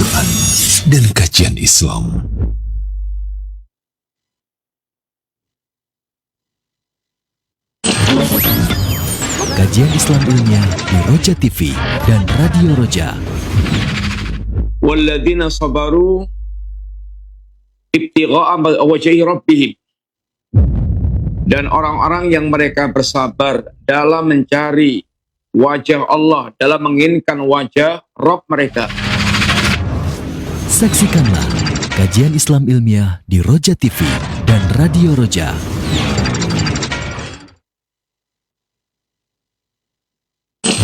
Al-Quran dan kajian Islam. Kajian Islam ilmiah di Roja TV dan Radio Roja. Walladzina sabaru ibtigha'a wajhi rabbihim, dan orang-orang yang mereka bersabar dalam mencari wajah Allah, dalam menginginkan wajah Rabb mereka. Saksikanlah kajian Islam ilmiah di Roja TV dan Radio Roja.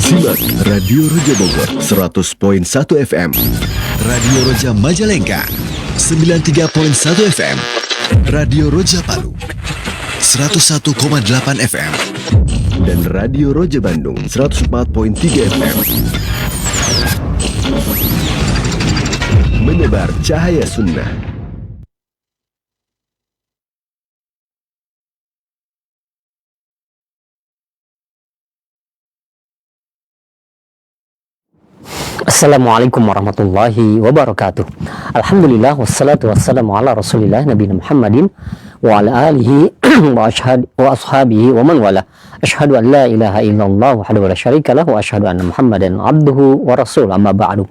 Simak Radio Roja Bogor 100.1 FM, Radio Roja Majalengka 93.1 FM, Radio Roja Palu 101,8 FM, dan Radio Roja Bandung 104.3 FM. Menebar cahaya sunnah. Assalamualaikum warahmatullahi wabarakatuh. Alhamdulillah wassalatu wassalamu ala Rasulillah nabiyina Muhammadin wa ala alihi wa ashabihi wa man wala. Asyhadu an la ilaha illallah wahdahu la syarikalah wa asyhadu anna Muhammadan abduhu wa rasul, amma ba'du.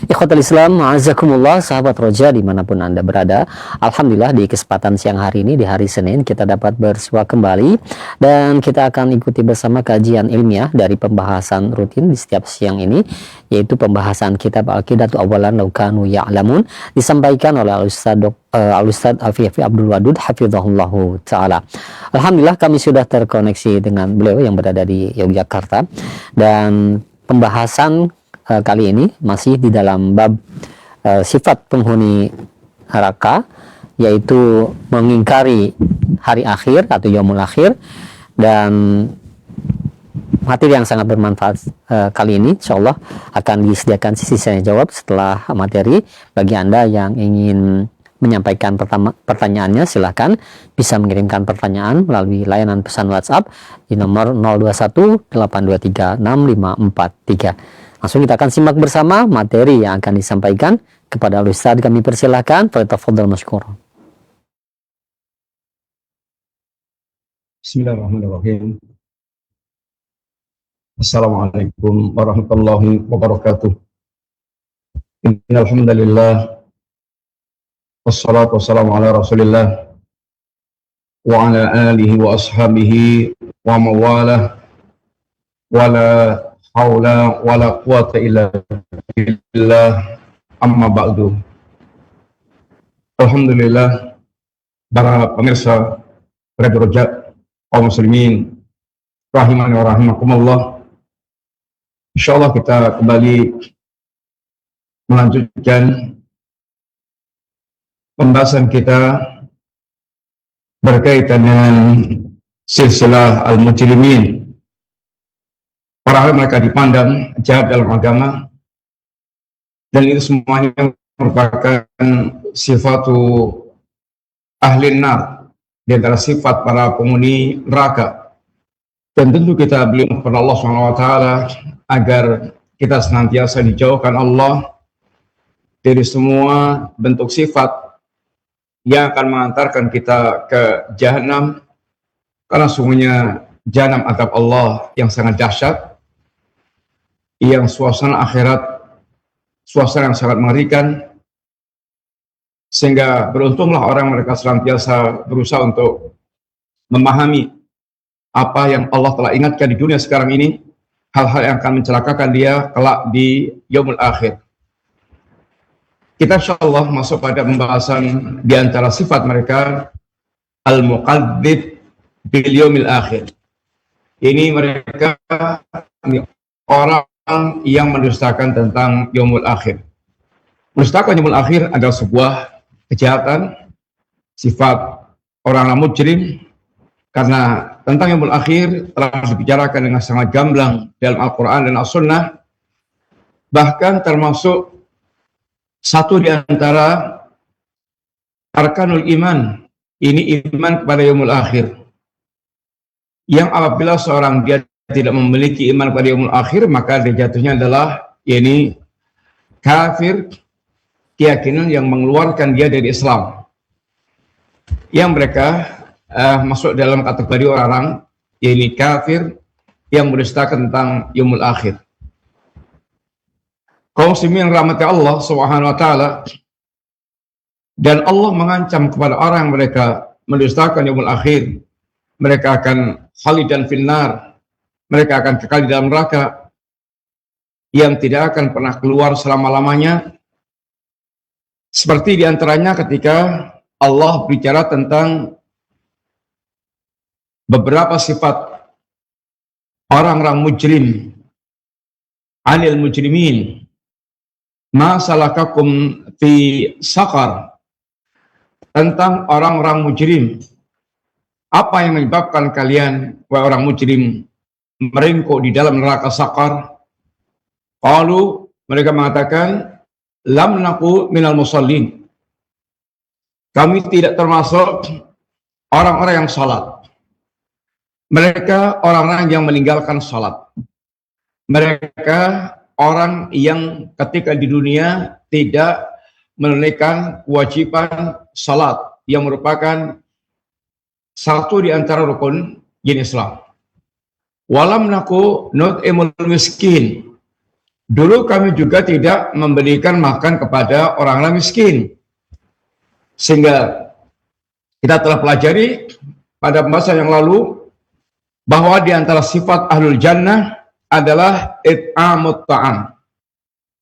Ikhwatul Islam, a'azakumullah, sahabat Roja dimanapun Anda berada. Alhamdulillah di kesempatan siang hari ini, di hari Senin, kita dapat bersua kembali dan kita akan ikuti bersama kajian ilmiah dari pembahasan rutin di setiap siang ini, yaitu pembahasan kitab Al-Qidatu Awalan Law Kanu Ya'lamun, disampaikan oleh Al-Ustadz Afifi Abdul Wadud hafizahullahu ta'ala. Alhamdulillah kami sudah terkoneksi dengan beliau yang berada di Yogyakarta, dan pembahasan kali ini masih di dalam bab sifat penghuni neraka, yaitu mengingkari hari akhir atau yaumul akhir. Dan materi yang sangat bermanfaat kali ini insyaallah akan disediakan sisi saya jawab setelah materi. Bagi Anda yang ingin menyampaikan pertanyaannya, silahkan bisa mengirimkan pertanyaan melalui layanan pesan WhatsApp di nomor 021-823-6543. Langsung kita akan simak bersama materi yang akan disampaikan. Kepada Al-Ustadz kami persilahkan, falyatafadhal masykur. Bismillahirrahmanirrahim. Assalamualaikum warahmatullahi wabarakatuh. Innal hamdalillah wassalatu wassalamu ala Rasulillah wa ala alihi wa ashabihi wa mawalah wala haula wala quwata illa billah, amma ba'du. Alhamdulillah, para pemirsa Radio Roja, kaum muslimin rahimani wa rahimakumullah. Insyaallah kita kembali melanjutkan pembahasan kita berkaitan dengan silsilah al-mujrimin, orang mereka dipandang jahat dalam agama, dan itu semuanya merupakan sifatu ahli nar, di antara sifat para penghuni neraka. Dan tentu kita beli kepada Allah SWT agar kita senantiasa dijauhkan Allah dari semua bentuk sifat yang akan mengantarkan kita ke jahanam, karena sungguhnya jahanam azab Allah yang sangat dahsyat, yang suasana akhirat, suasana yang sangat mengerikan, sehingga beruntunglah orang mereka senantiasa berusaha untuk memahami apa yang Allah telah ingatkan di dunia sekarang ini, hal-hal yang akan mencelakakan dia kelak di yaumul akhir. Kita insyaallah masuk pada pembahasan di antara sifat mereka, al-muqadzib bil yaumil akhir. Ini mereka orang yang mendustakan tentang yaumul akhir. Mendustakan yaumul akhir adalah sebuah kejahatan, sifat orang mujrim, karena tentang yaumul akhir telah dibicarakan dengan sangat gamblang dalam Al-Quran dan As-Sunnah. Bahkan termasuk satu di antara arkanul iman, ini iman kepada yaumul akhir, yang apabila seorang dia tidak memiliki iman pada yaumul akhir, maka dia jatuhnya adalah kafir keyakinan yang mengeluarkan dia dari Islam, yang mereka masuk dalam kategori orang-orang yakni kafir yang mendustakan tentang yaumul akhir. Kaum muslimin rahmati Allah Subhanahu wa taala, dan Allah mengancam kepada orang yang mereka mendustakan yaumul akhir, mereka akan khalidan finnar, mereka akan kekal di dalam neraka yang tidak akan pernah keluar selama-lamanya. Seperti diantaranya ketika Allah bicara tentang beberapa sifat orang-orang mujrim, anil mujrimin, ma salakakum fi saqar, tentang orang-orang mujrim, apa yang menyebabkan kalian wahai orang mujrim meringkuk di dalam neraka saqar? Qalu, mereka mengatakan, lam naku minal musallin, kami tidak termasuk orang-orang yang salat. Mereka orang-orang yang meninggalkan salat. Mereka orang yang ketika di dunia tidak menunaikan kewajiban salat yang merupakan satu di antara rukun Islam. Walam naku nut'imul miskin, dulu kami juga tidak memberikan makan kepada orang-orang miskin. Sehingga kita telah pelajari pada masa yang lalu bahwa di antara sifat ahlul jannah adalah it'amut ta'am.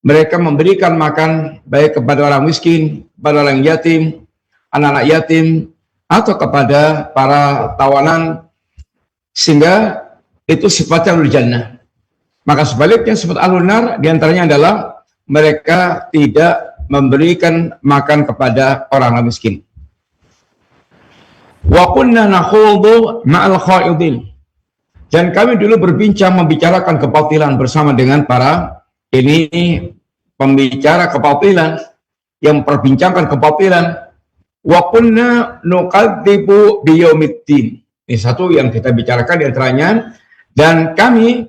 Mereka memberikan makan baik kepada orang miskin, kepada orang yatim, anak-anak yatim, atau kepada para tawanan, sehingga itu sifatnya ahlul jannah. Maka sebaliknya sifat ahlul nar diantaranya adalah mereka tidak memberikan makan kepada orang miskin. Wa kunna nakhudu ma'al khaidin, dan kami dulu berbincang membicarakan kebatilan bersama dengan para pembicara kebatilan yang memperbincangkan kebatilan. Wa kunna nukadzibu biyaumiddin, ini satu yang kita bicarakan di antaranya. Dan kami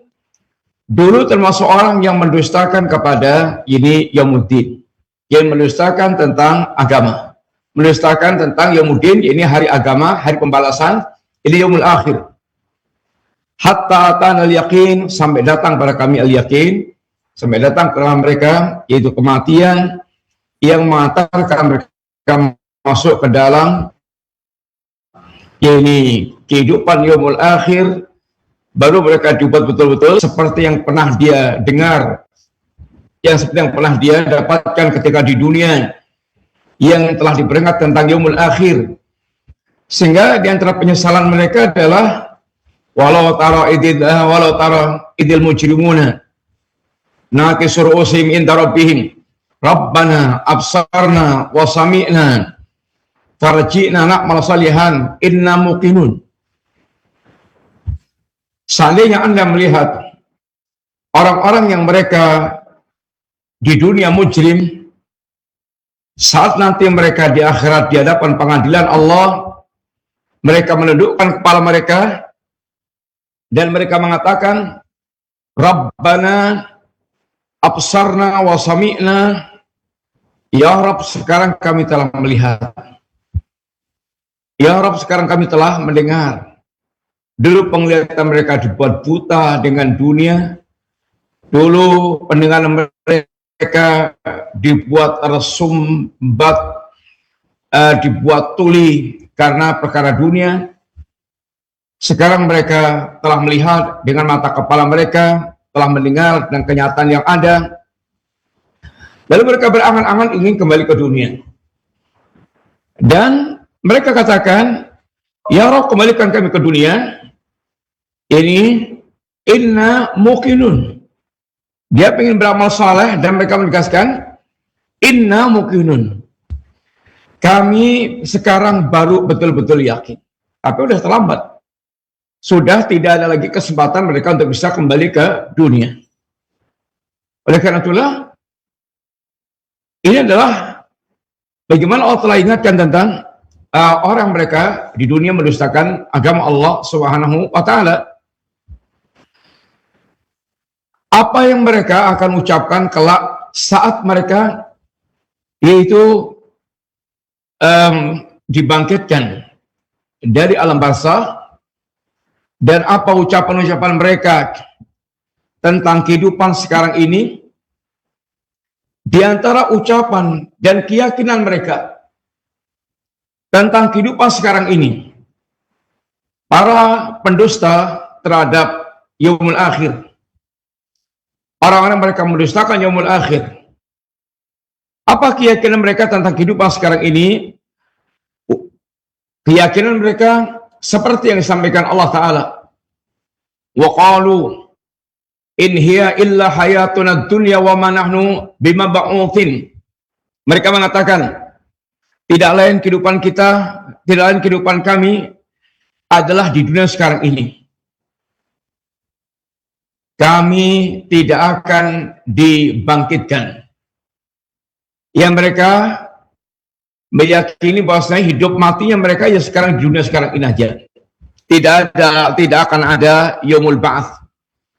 dulu termasuk orang yang mendustakan kepada yaumuddin, yang mendustakan tentang agama, mendustakan tentang yaumuddin, ini hari agama, hari pembalasan, ini yaumul akhir. Hatta atana al-yaqin, sampai datang pada kami al-yaqin, sampai datang ke mereka, yaitu kematian yang mengantarkan mereka masuk ke dalam kehidupan yaumul akhir. Baru mereka dibuat betul-betul seperti yang pernah dia dengar, yang seperti yang pernah dia dapatkan ketika di dunia, yang telah diperingat tentang yaumul akhir. Sehingga di antara penyesalan mereka adalah walau tara idil mujrimuna nakisur usim inda rabbihim rabbana absarna wa sami'na farji'na na'mal salihan inna muqinun. Seandainya Anda melihat orang-orang yang mereka di dunia mujrim, saat nanti mereka di akhirat di hadapan pengadilan Allah, mereka menundukkan kepala mereka dan mereka mengatakan, Rabbana absarna wa sami'na, ya Rabb, sekarang kami telah melihat, ya Rabb, sekarang kami telah mendengar. Dulu penglihatan mereka dibuat buta dengan dunia, dulu pendengaran mereka dibuat tersumbat, dibuat tuli karena perkara dunia. Sekarang mereka telah melihat dengan mata kepala mereka, telah mendengar dan kenyataan yang ada. Lalu mereka berangan-angan ingin kembali ke dunia. Dan mereka katakan, ya Rabb, kembalikan kami ke dunia. Ini inna muqinun. Dia ingin beramal saleh dan mereka menegaskan, inna muqinun. Kami sekarang baru betul-betul yakin. Tapi sudah terlambat. Sudah tidak ada lagi kesempatan mereka untuk bisa kembali ke dunia. Oleh karena itulah, ini adalah bagaimana Allah telah ingatkan tentang orang mereka di dunia mendustakan agama Allah Subhanahu wa taala. Apa yang mereka akan ucapkan kelak saat mereka yaitu dibangkitkan dari alam barzakh, dan apa ucapan-ucapan mereka tentang kehidupan sekarang ini. Di antara ucapan dan keyakinan mereka tentang kehidupan sekarang ini, para pendusta terhadap yaumul akhir, orang-orang mereka mendustakan yaumul akhir. Apa keyakinan mereka tentang kehidupan sekarang ini? Keyakinan mereka seperti yang disampaikan Allah Ta'ala. Wa qalu in hiya illa hayatuna dunya wa ma nahnu bimab'utsin. Mereka mengatakan, tidak lain kehidupan kita, tidak lain kehidupan kami adalah di dunia sekarang ini. Kami tidak akan dibangkitkan. Yang mereka meyakini bahwasanya hidup matinya mereka ya sekarang di dunia sekarang ini aja. Tidak akan ada yaumul ba'ats.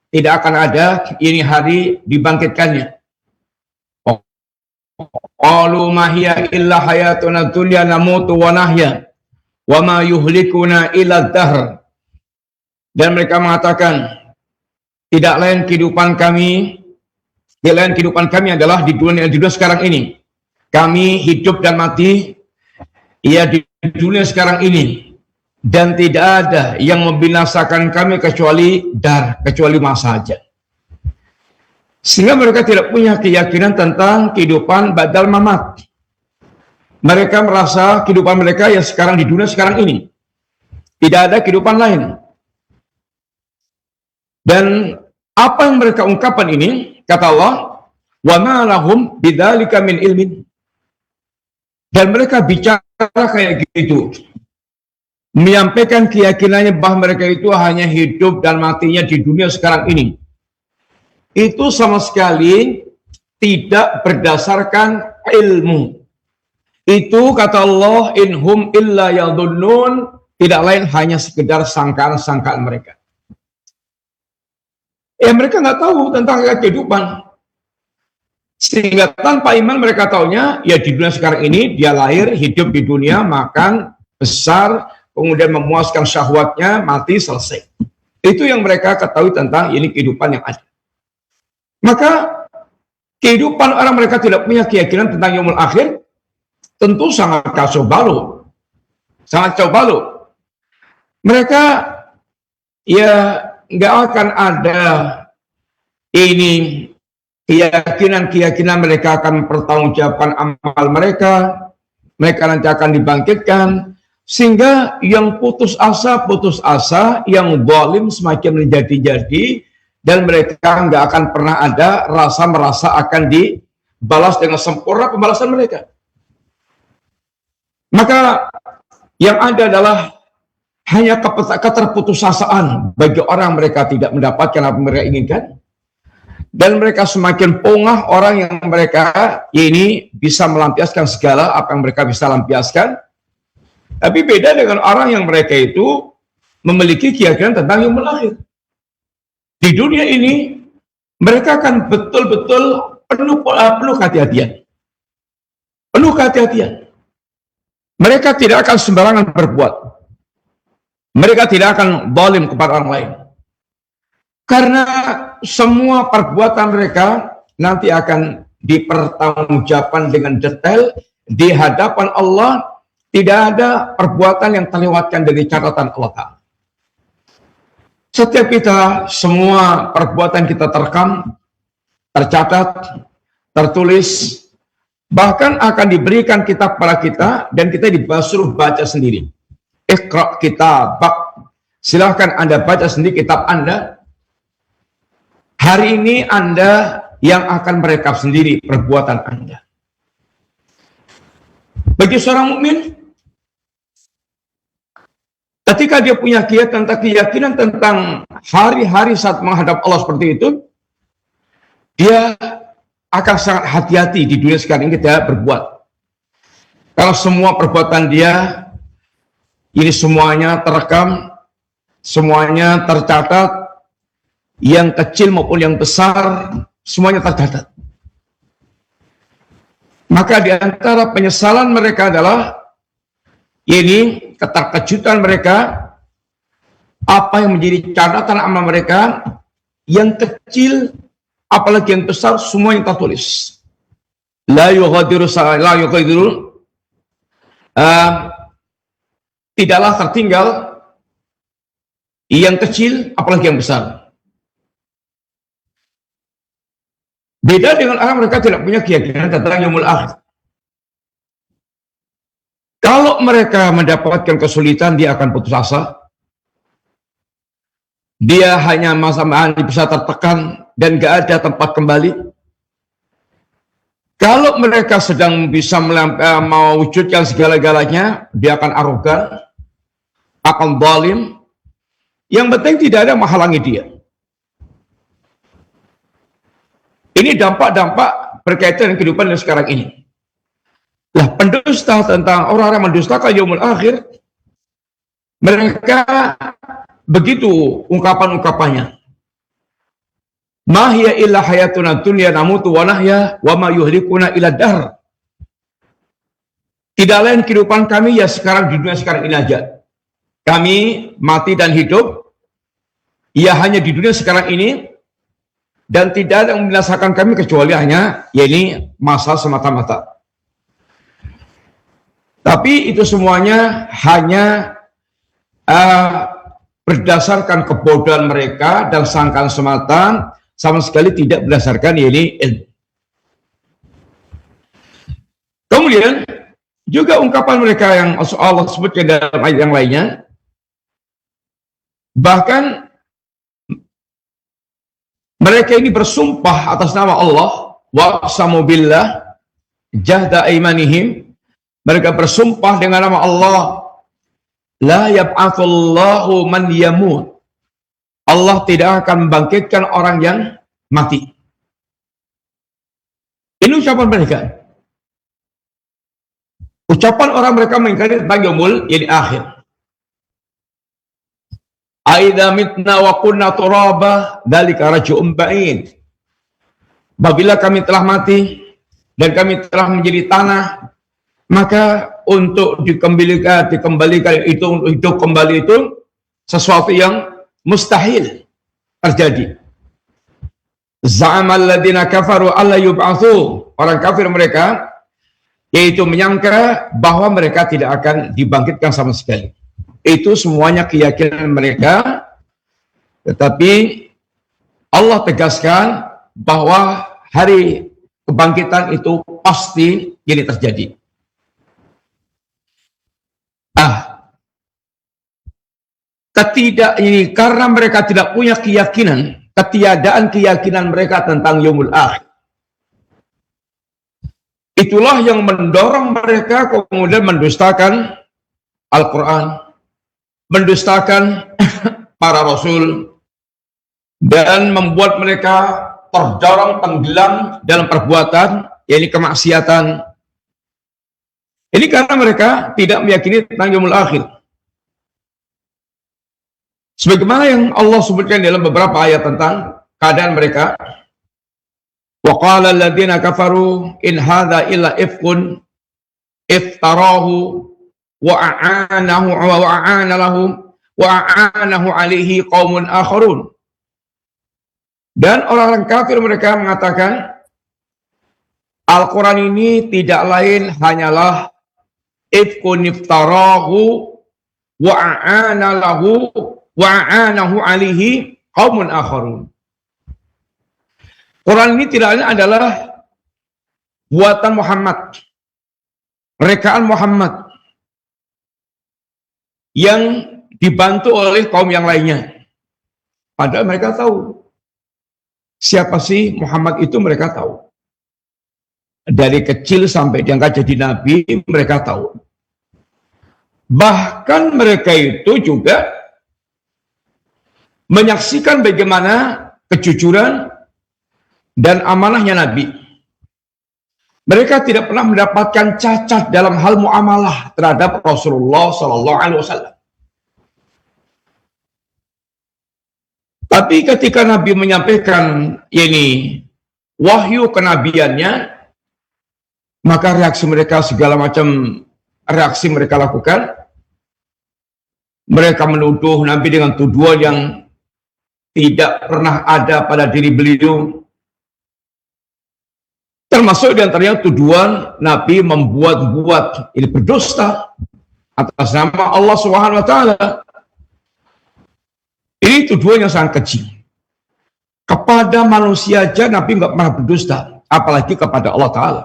Tidak akan ada ini hari dibangkitkannya. Qalu ma hiya illa hayatuna dunya namutu wa nahya wa ma yuhlikuna illa dahr. Dan mereka mengatakan, tidak lain kehidupan kami adalah di dunia sekarang ini. Kami hidup dan mati ya di dunia sekarang ini. Dan tidak ada yang membinasakan kami kecuali masa saja. Sehingga mereka tidak punya keyakinan tentang kehidupan ba'dal mamat. Mereka merasa kehidupan mereka yang sekarang di dunia sekarang ini. Tidak ada kehidupan lain. Dan apa yang mereka ungkapkan ini, kata Allah, wa ma lahum bidzalika min ilmin. Dan mereka bicara kayak gitu, menyampaikan keyakinannya bahwa mereka itu hanya hidup dan matinya di dunia sekarang ini. Itu sama sekali tidak berdasarkan ilmu. Itu kata Allah, inhum illa yadhunnun, tidak lain hanya sekedar sangkaan-sangkaan mereka. Mereka nggak tahu tentang kehidupan. Sehingga tanpa iman mereka taunya, ya di dunia sekarang ini dia lahir, hidup di dunia, makan, besar, kemudian memuaskan syahwatnya, mati, selesai. Itu yang mereka ketahui tentang ini kehidupan yang ada. Maka kehidupan orang mereka tidak punya keyakinan tentang yaumul akhir, tentu sangat kacau balau. Sangat kacau balau. Mereka ya nggak akan ada ini keyakinan mereka akan mempertanggungjawabkan amal mereka nanti akan dibangkitkan. Sehingga yang putus asa, yang zalim semakin menjadi-jadi, dan mereka nggak akan pernah ada merasa akan dibalas dengan sempurna pembalasan mereka. Maka yang ada adalah hanya keterputusasaan bagi orang mereka tidak mendapatkan apa yang mereka inginkan, dan mereka semakin pongah orang yang mereka ini bisa melampiaskan segala apa yang mereka bisa lampiaskan. Tapi beda dengan orang yang mereka itu memiliki keyakinan tentang yaumul akhir. Di dunia ini mereka akan betul-betul penuh kehati-hatian. Penuh kehati-hatian. Mereka tidak akan sembarangan berbuat. Mereka tidak akan zalim kepada orang lain. Karena semua perbuatan mereka nanti akan dipertanggungjawabkan dengan detail di hadapan Allah. Tidak ada perbuatan yang terlewatkan dari catatan Allah Ta'ala. Setiap kita, semua perbuatan kita terekam, tercatat, tertulis, bahkan akan diberikan kitab kepada kita, dan kita disuruh baca sendiri. Iqra' kitabak, silahkan Anda baca sendiri kitab Anda. Hari ini Anda yang akan merekap sendiri perbuatan Anda. Bagi seorang mukmin, ketika dia punya keyakinan tentang hari-hari saat menghadap Allah seperti itu, dia akan sangat hati-hati di dunia sekarang ini tidak berbuat. Kalau semua perbuatan dia, ini semuanya terekam, semuanya tercatat, yang kecil maupun yang besar, semuanya tercatat. Maka di antara penyesalan mereka adalah ini keterkejutan mereka, apa yang menjadi catatan amal mereka, yang kecil apalagi yang besar semua yang tertulis. La yughadiru tidaklah tertinggal yang kecil apalagi yang besar. Beda dengan orang mereka tidak punya keyakinan tentang yaumul akhir. Kalau mereka mendapatkan kesulitan, dia akan putus asa. Dia hanya bisa tertekan dan gak ada tempat kembali. Kalau mereka sedang bisa mewujudkan segala-galanya, dia akan arogan, akan zalim. Yang penting tidak ada menghalangi dia. Ini dampak-dampak berkaitan dengan kehidupan yang sekarang ini. Lah, pendusta tentang orang-orang mendustakan yaumul akhir, mereka begitu ungkapan-ungkapannya. Ma hiya illa hayatuna dunya namutu wa nahya wa ma yuhlikuna illa dahr. Tidak lain kehidupan kami ya sekarang di dunia sekarang ini aja. Kami mati dan hidup ya hanya di dunia sekarang ini, dan tidak ada yang membinasakan kami kecuali hanya yakni masa semata-mata. Tapi itu semuanya hanya berdasarkan kebodohan mereka dan sangkaan semata, sama sekali tidak berdasarkan yakni ilmu. Kemudian juga ungkapan mereka yang Allah sebutkan dalam ayat yang lainnya, bahkan mereka ini bersumpah atas nama Allah, wa aqsamu billah jahda aimanihim. Mereka bersumpah dengan nama Allah, la yab'atsullahu man yamut. Allah tidak akan membangkitkan orang yang mati. Ini ucapan mereka. Ucapan orang mereka mengingkari tentang yaumul akhir. Aidza mitna wa kunna turaba dzalika raj'un ba'id. Apabila kami telah mati dan kami telah menjadi tanah, maka untuk dikembalikan itu, untuk hidup kembali itu sesuatu yang mustahil terjadi. Za'amal ladzina kafaru alla yub'atsu. Orang kafir mereka yaitu menyangka bahwa mereka tidak akan dibangkitkan sama sekali. Itu semuanya keyakinan mereka, tetapi Allah tegaskan bahwa hari kebangkitan itu pasti ini terjadi. Ini karena mereka tidak punya keyakinan, ketiadaan keyakinan mereka tentang yaumul akhir. Itulah yang mendorong mereka kemudian mendustakan Al-Quran, mendustakan para rasul, dan membuat mereka terdorong tenggelam dalam perbuatan, yaitu kemaksiatan. Ini karena mereka tidak meyakini tentang yaumul akhir. Sebagaimana yang Allah sebutkan dalam beberapa ayat tentang keadaan mereka. Wa qala alladziina kafaru in hadza illa ifkun iftarahu wa a'anahu alaihi qaumun akharun. Dan orang-orang kafir mereka mengatakan Al-Quran ini tidak lain hanyalah ifkun iftarahu wa a'anahu alaihi qaumun akharun. Quran ini tidak lain adalah buatan Muhammad, rekaan Muhammad yang dibantu oleh kaum yang lainnya. Padahal mereka tahu siapa sih Muhammad itu, mereka tahu. Dari kecil sampai diangkat jadi nabi, mereka tahu. Bahkan mereka itu juga menyaksikan bagaimana kejujuran dan amanahnya Nabi. Mereka tidak pernah mendapatkan cacat dalam hal muamalah terhadap Rasulullah SAW. Tapi ketika Nabi menyampaikan ini wahyu kenabiannya, Maka reaksi mereka, segala macam reaksi mereka lakukan. Mereka menuduh Nabi dengan tuduhan yang tidak pernah ada pada diri beliau. Termasuk di antaranya tuduhan Nabi membuat-buat, ini berdusta atas nama Allah Subhanahu wa taala. Ini tuduhan yang sangat keji. Kepada manusia aja Nabi nggak pernah berdusta, apalagi kepada Allah Ta'ala.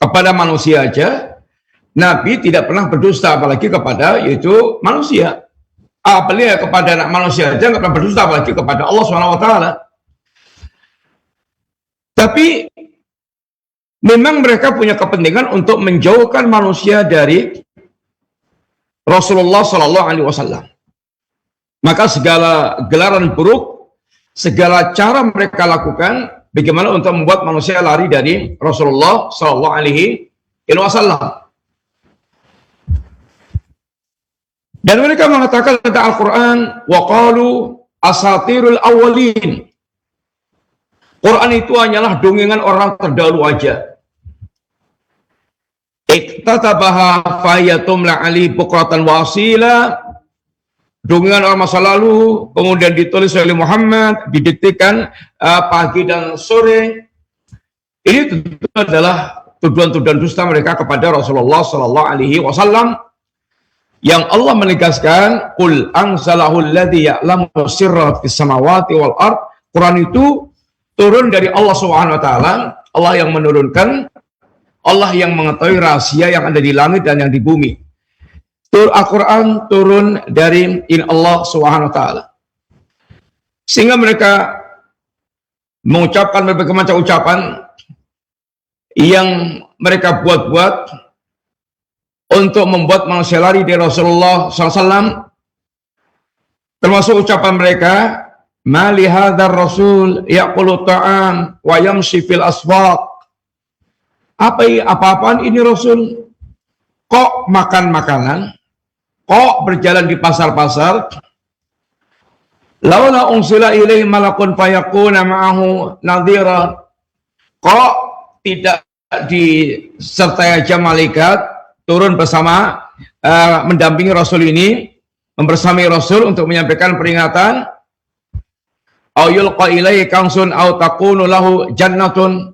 Kepada manusia aja Nabi tidak pernah berdusta, apalagi kepada yaitu manusia. Apalagi kepada manusia aja nggak pernah berdusta, apalagi kepada Allah Subhanahu wa taala. Tapi memang mereka punya kepentingan untuk menjauhkan manusia dari Rasulullah Sallallahu Alaihi Wasallam. Maka segala gelaran buruk, segala cara mereka lakukan, bagaimana untuk membuat manusia lari dari Rasulullah Sallallahu Alaihi Wasallam. Dan mereka mengatakan tentang Al-Quran, وَقَالُوا أَسَاطِيرُ الْأَوَّلِينَ. Quran itu hanyalah dongengan orang terdahulu aja. Iktatabaha fayatumla ali bukratan wasila. Dongengan orang masa lalu, kemudian ditulis oleh Muhammad, didiktikan pagi dan sore. Ini tentu adalah tuduhan-tuduhan dusta mereka kepada Rasulullah Sallallahu Alaihi Wasallam. Yang Allah menegaskan, Qul anzalahu alladhi ya'lamu sirra fis samawati wal ard. Quran itu turun dari Allah Subhanahu wa taala, Allah yang menurunkan, Allah yang mengetahui rahasia yang ada di langit dan yang di bumi. Al-Quran turun dari Allah Subhanahu wa taala. Sehingga mereka mengucapkan berbagai macam ucapan yang mereka buat-buat untuk membuat manusia lari dari Rasulullah SAW. Termasuk ucapan mereka, ma li hadzal rasul yaqulu ta'am wa yamshi fil aswaq. Apa-apaan ini Rasul? Kok makan makanan? Kok berjalan di pasar-pasar? Laula unsila ilaihi malakun fayakuna ma'ahu nadhira. Kok tidak disertai aja malaikat turun bersama mendampingi Rasul ini, membersamai Rasul untuk menyampaikan peringatan. Au yulqa ilaihi kansun au takunu lahu jannatun.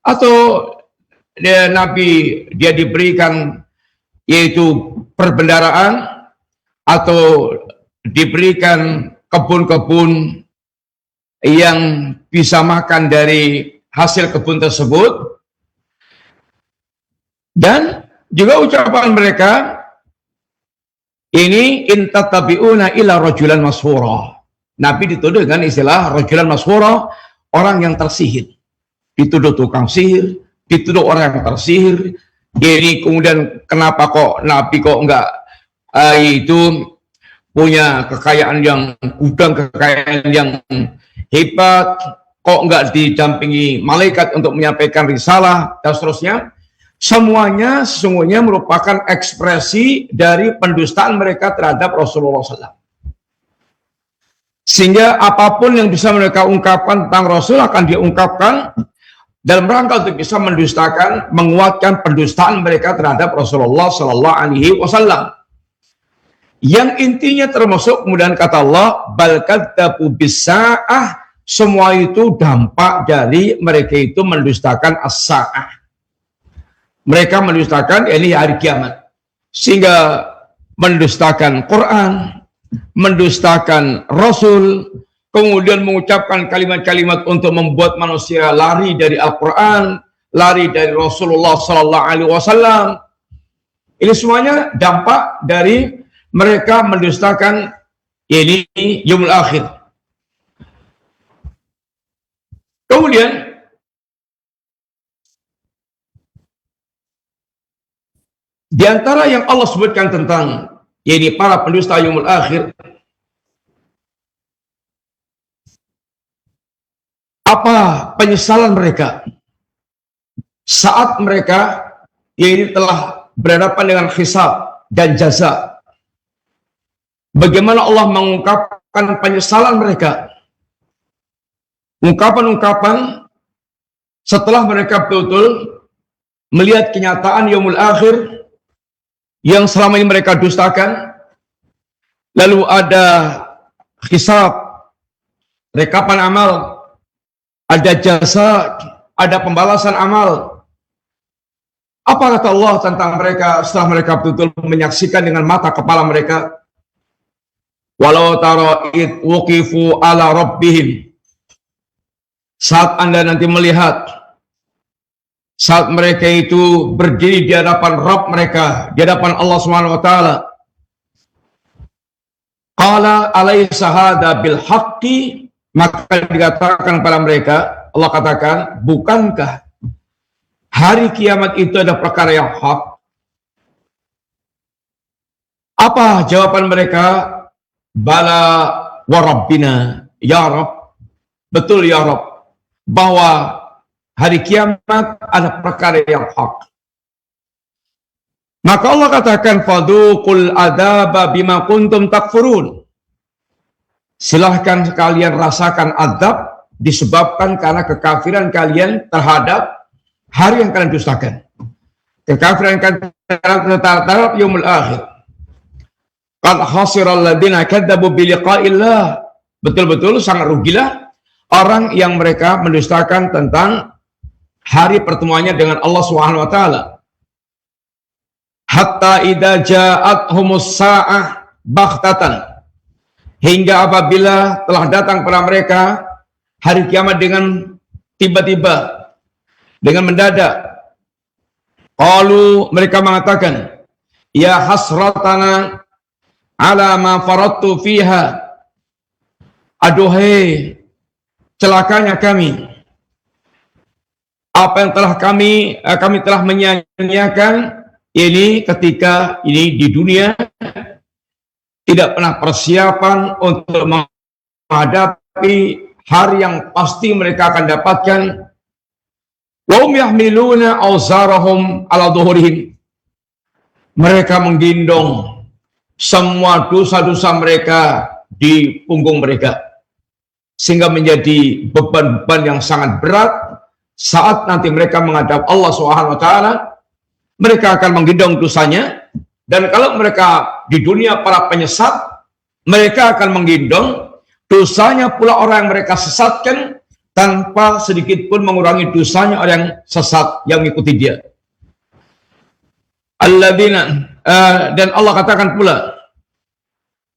Atau Nabi dia diberikan yaitu perbendaraan, atau diberikan kebun-kebun yang bisa makan dari hasil kebun tersebut. Dan juga ucapan mereka ini intatabiuna ila rajulan mashura. Nabi dituduh dengan istilah rajulan mashura, orang yang tersihir. Dituduh tukang sihir, dituduh orang yang tersihir. Ini kemudian kenapa kok Nabi kok enggak itu punya kekayaan yang gudang, kekayaan yang hebat, kok enggak didampingi malaikat untuk menyampaikan risalah dan seterusnya. Semuanya sesungguhnya merupakan ekspresi dari pendustaan mereka terhadap Rasulullah SAW. Sehingga apapun yang bisa mereka ungkapkan tentang Rasul akan diungkapkan dalam rangka untuk bisa mendustakan, menguatkan pendustaan mereka terhadap Rasulullah Sallallahu Alaihi Wasallam. Yang intinya termasuk kemudian kata Allah, bal kadzabu bis-sa'ah, semua itu dampak dari mereka itu mendustakan as-sa'ah. Mereka mendustakan ini hari kiamat, sehingga mendustakan Quran, mendustakan Rasul, kemudian mengucapkan kalimat-kalimat untuk membuat manusia lari dari Al-Quran, lari dari Rasulullah Sallallahu Alaihi Wasallam. Ini semuanya dampak dari mereka mendustakan ini Yaumul Akhir. Kemudian di antara yang Allah sebutkan tentang ini para pendusta Yaumul Akhir, apa penyesalan mereka saat mereka ini telah berhadapan dengan hisab dan jaza. Bagaimana Allah mengungkapkan penyesalan mereka, ungkapan-ungkapan setelah mereka betul-betul melihat kenyataan yaumul akhir yang selama ini mereka dustakan, lalu ada hisab, rekapan amal, ada jasa, ada pembalasan amal. Apa kata Allah tentang mereka setelah mereka betul-betul menyaksikan dengan mata kepala mereka? Walau tara id wuqifu ala rabbihim. Saat Anda nanti melihat saat mereka itu berdiri di hadapan Rabb mereka, di hadapan Allah Subhanahu wa taala. Qala alaysa hadza bil haqqi, maka dikatakan kepada mereka, Allah katakan, bukankah hari kiamat itu ada perkara yang hak? Apa jawaban mereka? Bala wa rabbina, ya Rabb, betul ya Rabb, bahwa hari kiamat ada perkara yang hak. Maka Allah katakan, fadhuqul adzaba bima kuntum takfurun. Silahkan kalian rasakan azab disebabkan karena kekafiran kalian terhadap hari yang kalian dustakan. Kekafiran kalian terhadap yaumul akhir. Qad khasiral ladzina kadzabu bi liqa'illah. Betul-betul sangat rugilah orang yang mereka mendustakan tentang hari pertemuannya dengan Allah Subhanahu wa taala. Hatta idza ja'athumus sa'ah baghtatan, hingga apabila telah datang kepada mereka hari kiamat dengan tiba-tiba, dengan mendadak. Qalu, mereka mengatakan, ya hasratana ala ma faradtu fiha. Aduhai celakanya kami, apa yang telah kami telah menyia-nyiakan ini ketika ini di dunia, tidak pernah persiapan untuk menghadapi hari yang pasti mereka akan dapatkan. Wahum yahmiluna awzarahum ala dhuhurihim. Mereka menggendong semua dosa-dosa mereka di punggung mereka, sehingga menjadi beban-beban yang sangat berat. Saat nanti mereka menghadap Allah Subhanahu wa taala, mereka akan menggendong dosanya. Dan kalau mereka di dunia para penyesat, mereka akan menggendong dosanya pula orang yang mereka sesatkan, tanpa sedikit pun mengurangi dosanya orang yang sesat yang mengikuti dia. Alladzina, dan Allah katakan pula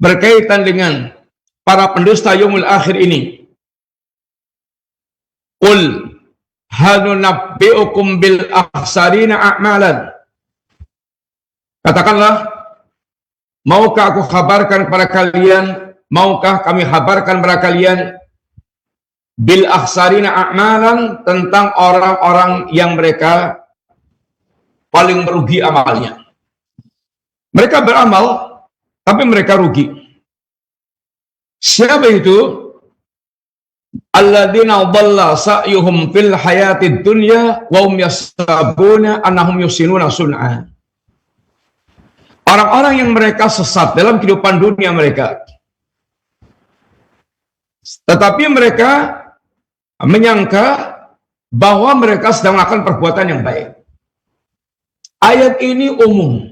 berkaitan dengan para pendusta yaumul akhir ini, qul hal nunabbi'ukum bil akhsarina a'malan. Katakanlah, maukah aku kabarkan kepada kalian, maukah kami kabarkan kepada kalian bil akhsarina a'malan, tentang orang-orang yang mereka paling merugi amalnya. Mereka beramal tapi mereka rugi. Siapa itu? Alladzina dhalla sa'yuhum fil hayatid dunya wa hum yastabuna annahum yusinuna sun'a. Orang-orang yang mereka sesat dalam kehidupan dunia mereka, tetapi mereka menyangka bahwa mereka sedang melakukan perbuatan yang baik. Ayat ini umum,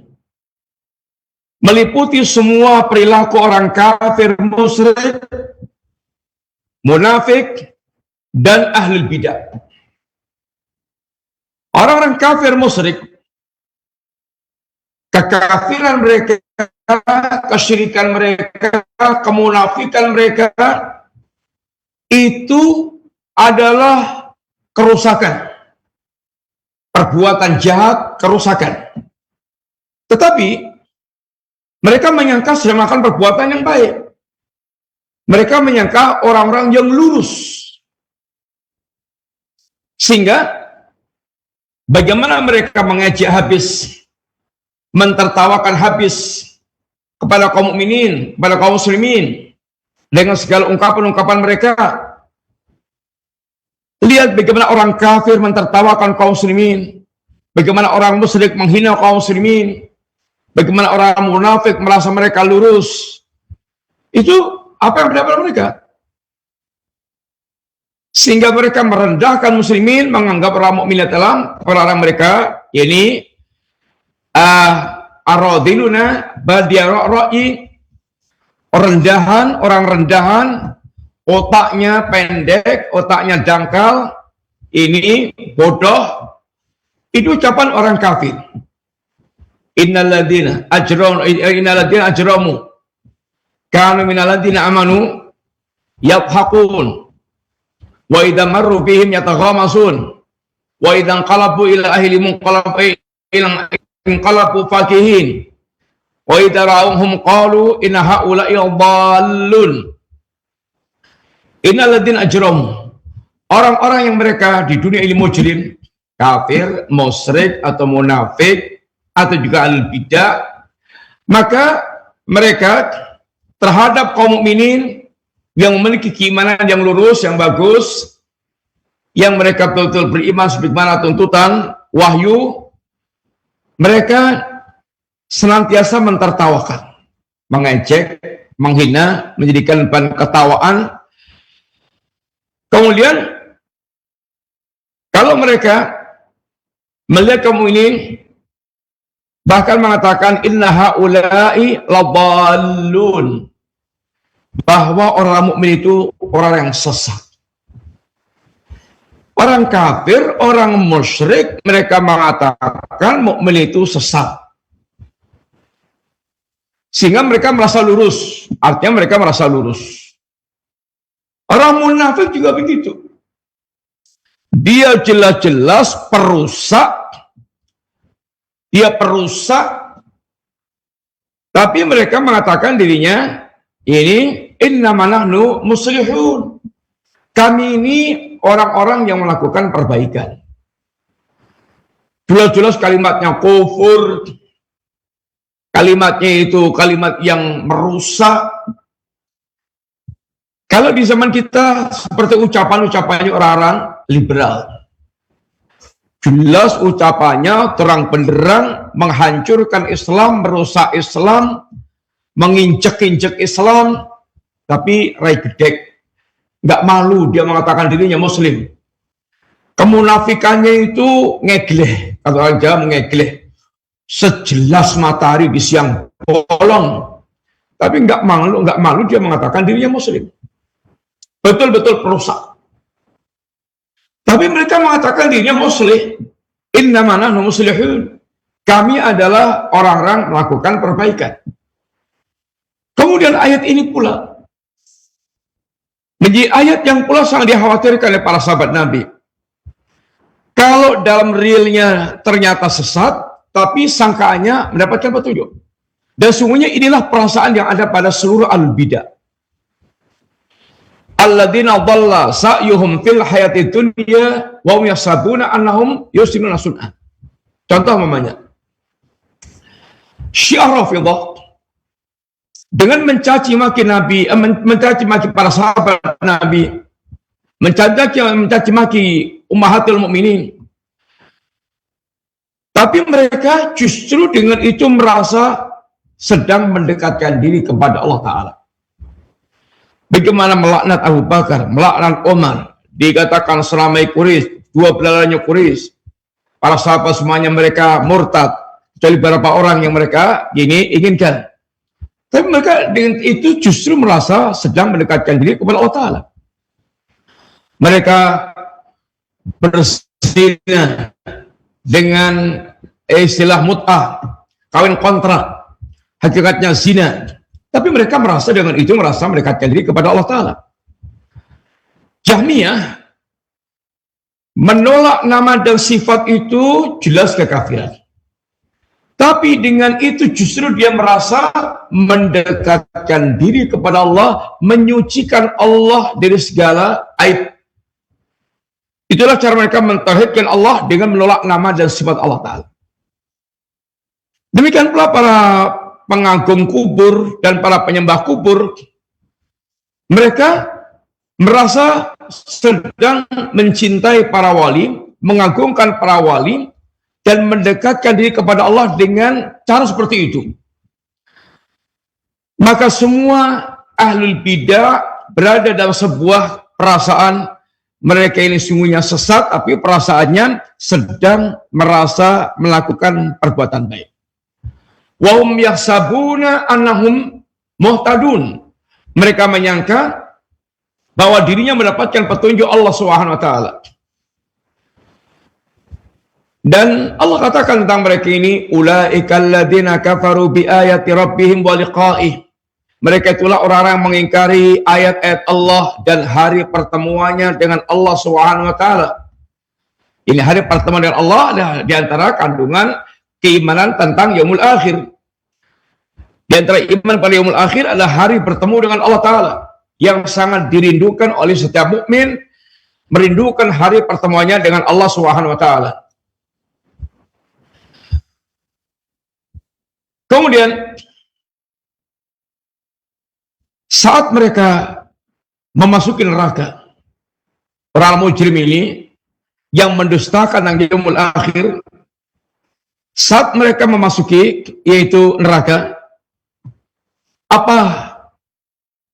meliputi semua perilaku orang kafir, musyrik, munafik, dan ahli bidah. Orang-orang kafir musyrik, kekafiran mereka, kesyirikan mereka, kemunafikan mereka, itu adalah kerusakan, perbuatan jahat, kerusakan. Tetapi mereka menyangka sedang melakukan perbuatan yang baik. Mereka menyangka orang-orang yang lurus. Sehingga bagaimana mereka mengejek habis, mentertawakan habis kepada kaum mukminin, kepada kaum muslimin, dengan segala ungkapan-ungkapan mereka. Lihat bagaimana orang kafir mentertawakan kaum muslimin, bagaimana orang musyrik menghina kaum muslimin, bagaimana orang munafik merasa mereka lurus. Itu apa yang berdapat mereka? Sehingga mereka merendahkan muslimin, menganggap orang mukmin dalam orang mereka Ini aradiluna badiara'i, orang rendahan, otaknya pendek, otaknya dangkal, ini bodoh. Itu ucapan orang kafir. Innalladzina ajramu kanu minalladzina amanu yadhakun wa idza marru bihim yataghamasun wa idza qalabu ila ahli munqalabu fakihin wa idza ra'awhum qalu inna haula'i dhallun. Innalladzina ajramu, orang-orang yang mereka di dunia ini mujrim, kafir, musyrik atau munafik atau juga ahlul bidah, maka mereka terhadap kaum mukminin yang memiliki keimanan yang lurus, yang bagus, yang mereka betul-betul beriman sebagaimana tuntutan wahyu, mereka senantiasa mentertawakan, mengejek, menghina, menjadikan bahan ketawaan. Kemudian kalau mereka melihat kaum ini bahkan mengatakan inna haula'i ladallun, bahwa orang mukmin itu orang yang sesat. Orang kafir, orang musyrik, mereka mengatakan mukmin itu sesat. Sehingga mereka merasa lurus, artinya mereka merasa lurus. Orang munafik juga begitu. Dia jelas-jelas perusak, dia perusak, tapi mereka mengatakan dirinya ini innama nahnu muslihun. Kami ini orang-orang yang melakukan perbaikan. Jelas-jelas kalimatnya kufur, kalimatnya itu kalimat yang merusak. Kalau di zaman kita seperti ucapan-ucapannya orang-orang liberal, jelas ucapannya terang benderang menghancurkan Islam, merusak Islam, menginjek-injek Islam, tapi rai gedek, nggak malu dia mengatakan dirinya Muslim. Kemunafikannya itu ngegleh, kata orang Jawa ngegleh, sejelas matahari di siang bolong, tapi nggak malu dia mengatakan dirinya Muslim. Betul-betul perusak. Tapi mereka mengatakan dirinya muslim. Innama nahnu muslihun. Kami adalah orang-orang melakukan perbaikan. Kemudian ayat ini pula menjadi ayat yang pula sangat dikhawatirkan oleh para sahabat Nabi. Kalau dalam realnya ternyata sesat, tapi sangkaannya mendapatkan petunjuk. Dan sungguhnya inilah perasaan yang ada pada seluruh al-bidah. Alladzina dhalla sa'yuhum fil hayati dunya wa hum yahsabuna annahum yusinuna sun'an. Contoh namanya Syiah Rafidhah dengan mencaci maki Nabi, mencaci maki para sahabat Nabi, mencaci maki ummahatul mukminin. Tapi mereka justru dengan itu merasa sedang mendekatkan diri kepada Allah Ta'ala. Bagaimana melaknat Abu Bakar, melaknat Umar, dikatakan seramai Quraisy, dua belalainya Quraisy, para sahabat semuanya mereka murtad, kecuali beberapa orang yang mereka inginkan. Tapi mereka dengan itu justru merasa sedang mendekatkan diri kepada Allah Ta'ala. Mereka berzina dengan istilah mut'ah, kawin kontrak, hakikatnya zina. Tapi mereka merasa dengan itu merasa mendekatkan diri kepada Allah Ta'ala. Jahmiyah menolak nama dan sifat itu jelas kekafiran. Tapi dengan itu justru dia merasa mendekatkan diri kepada Allah, menyucikan Allah dari segala aib. Itulah cara mereka mentauhidkan Allah dengan menolak nama dan sifat Allah Ta'ala. Demikian pula para pengagum kubur dan para penyembah kubur, mereka merasa sedang mencintai para wali, mengagungkan para wali, dan mendekatkan diri kepada Allah dengan cara seperti itu. Maka semua ahlul bidah berada dalam sebuah perasaan mereka ini sungguhnya sesat, tapi perasaannya sedang merasa melakukan perbuatan baik. Wa hum yahsabuna annahum muhtadun. Mereka menyangka bahwa dirinya mendapatkan petunjuk Allah Subhanahu wa taala. Dan Allah katakan tentang mereka ini, ulaikal ladzina kafaru bi ayati rabbihim wa liqa'ih. Mereka itulah orang-orang yang mengingkari ayat-ayat Allah dan hari pertemuannya dengan Allah Subhanahu wa taala. Ini hari pertemuan dengan Allah adalah di antara kandungan keimanan tentang yaumul akhir. Di antara iman pada yaumul akhir adalah hari bertemu dengan Allah taala yang sangat dirindukan oleh setiap mukmin, merindukan hari pertemuannya dengan Allah Subhanahu wa taala. Kemudian saat mereka memasuki neraka, orang mujrim ini yang mendustakan yaumul akhir, saat mereka memasuki yaitu neraka, apa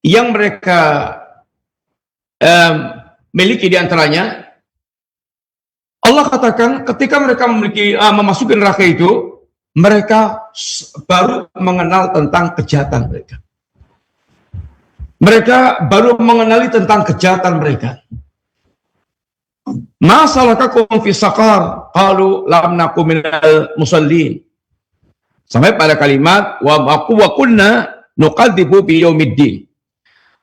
yang mereka miliki di antaranya? Allah katakan ketika mereka memasuki neraka itu, mereka baru mengenal tentang kejahatan mereka. Mereka baru mengenali tentang kejahatan mereka. Ma salakakum fi saqar? Qalu lam naku minal musallin. Sampai pada kalimat wa kunna nuqadzibu bi yaumiddin.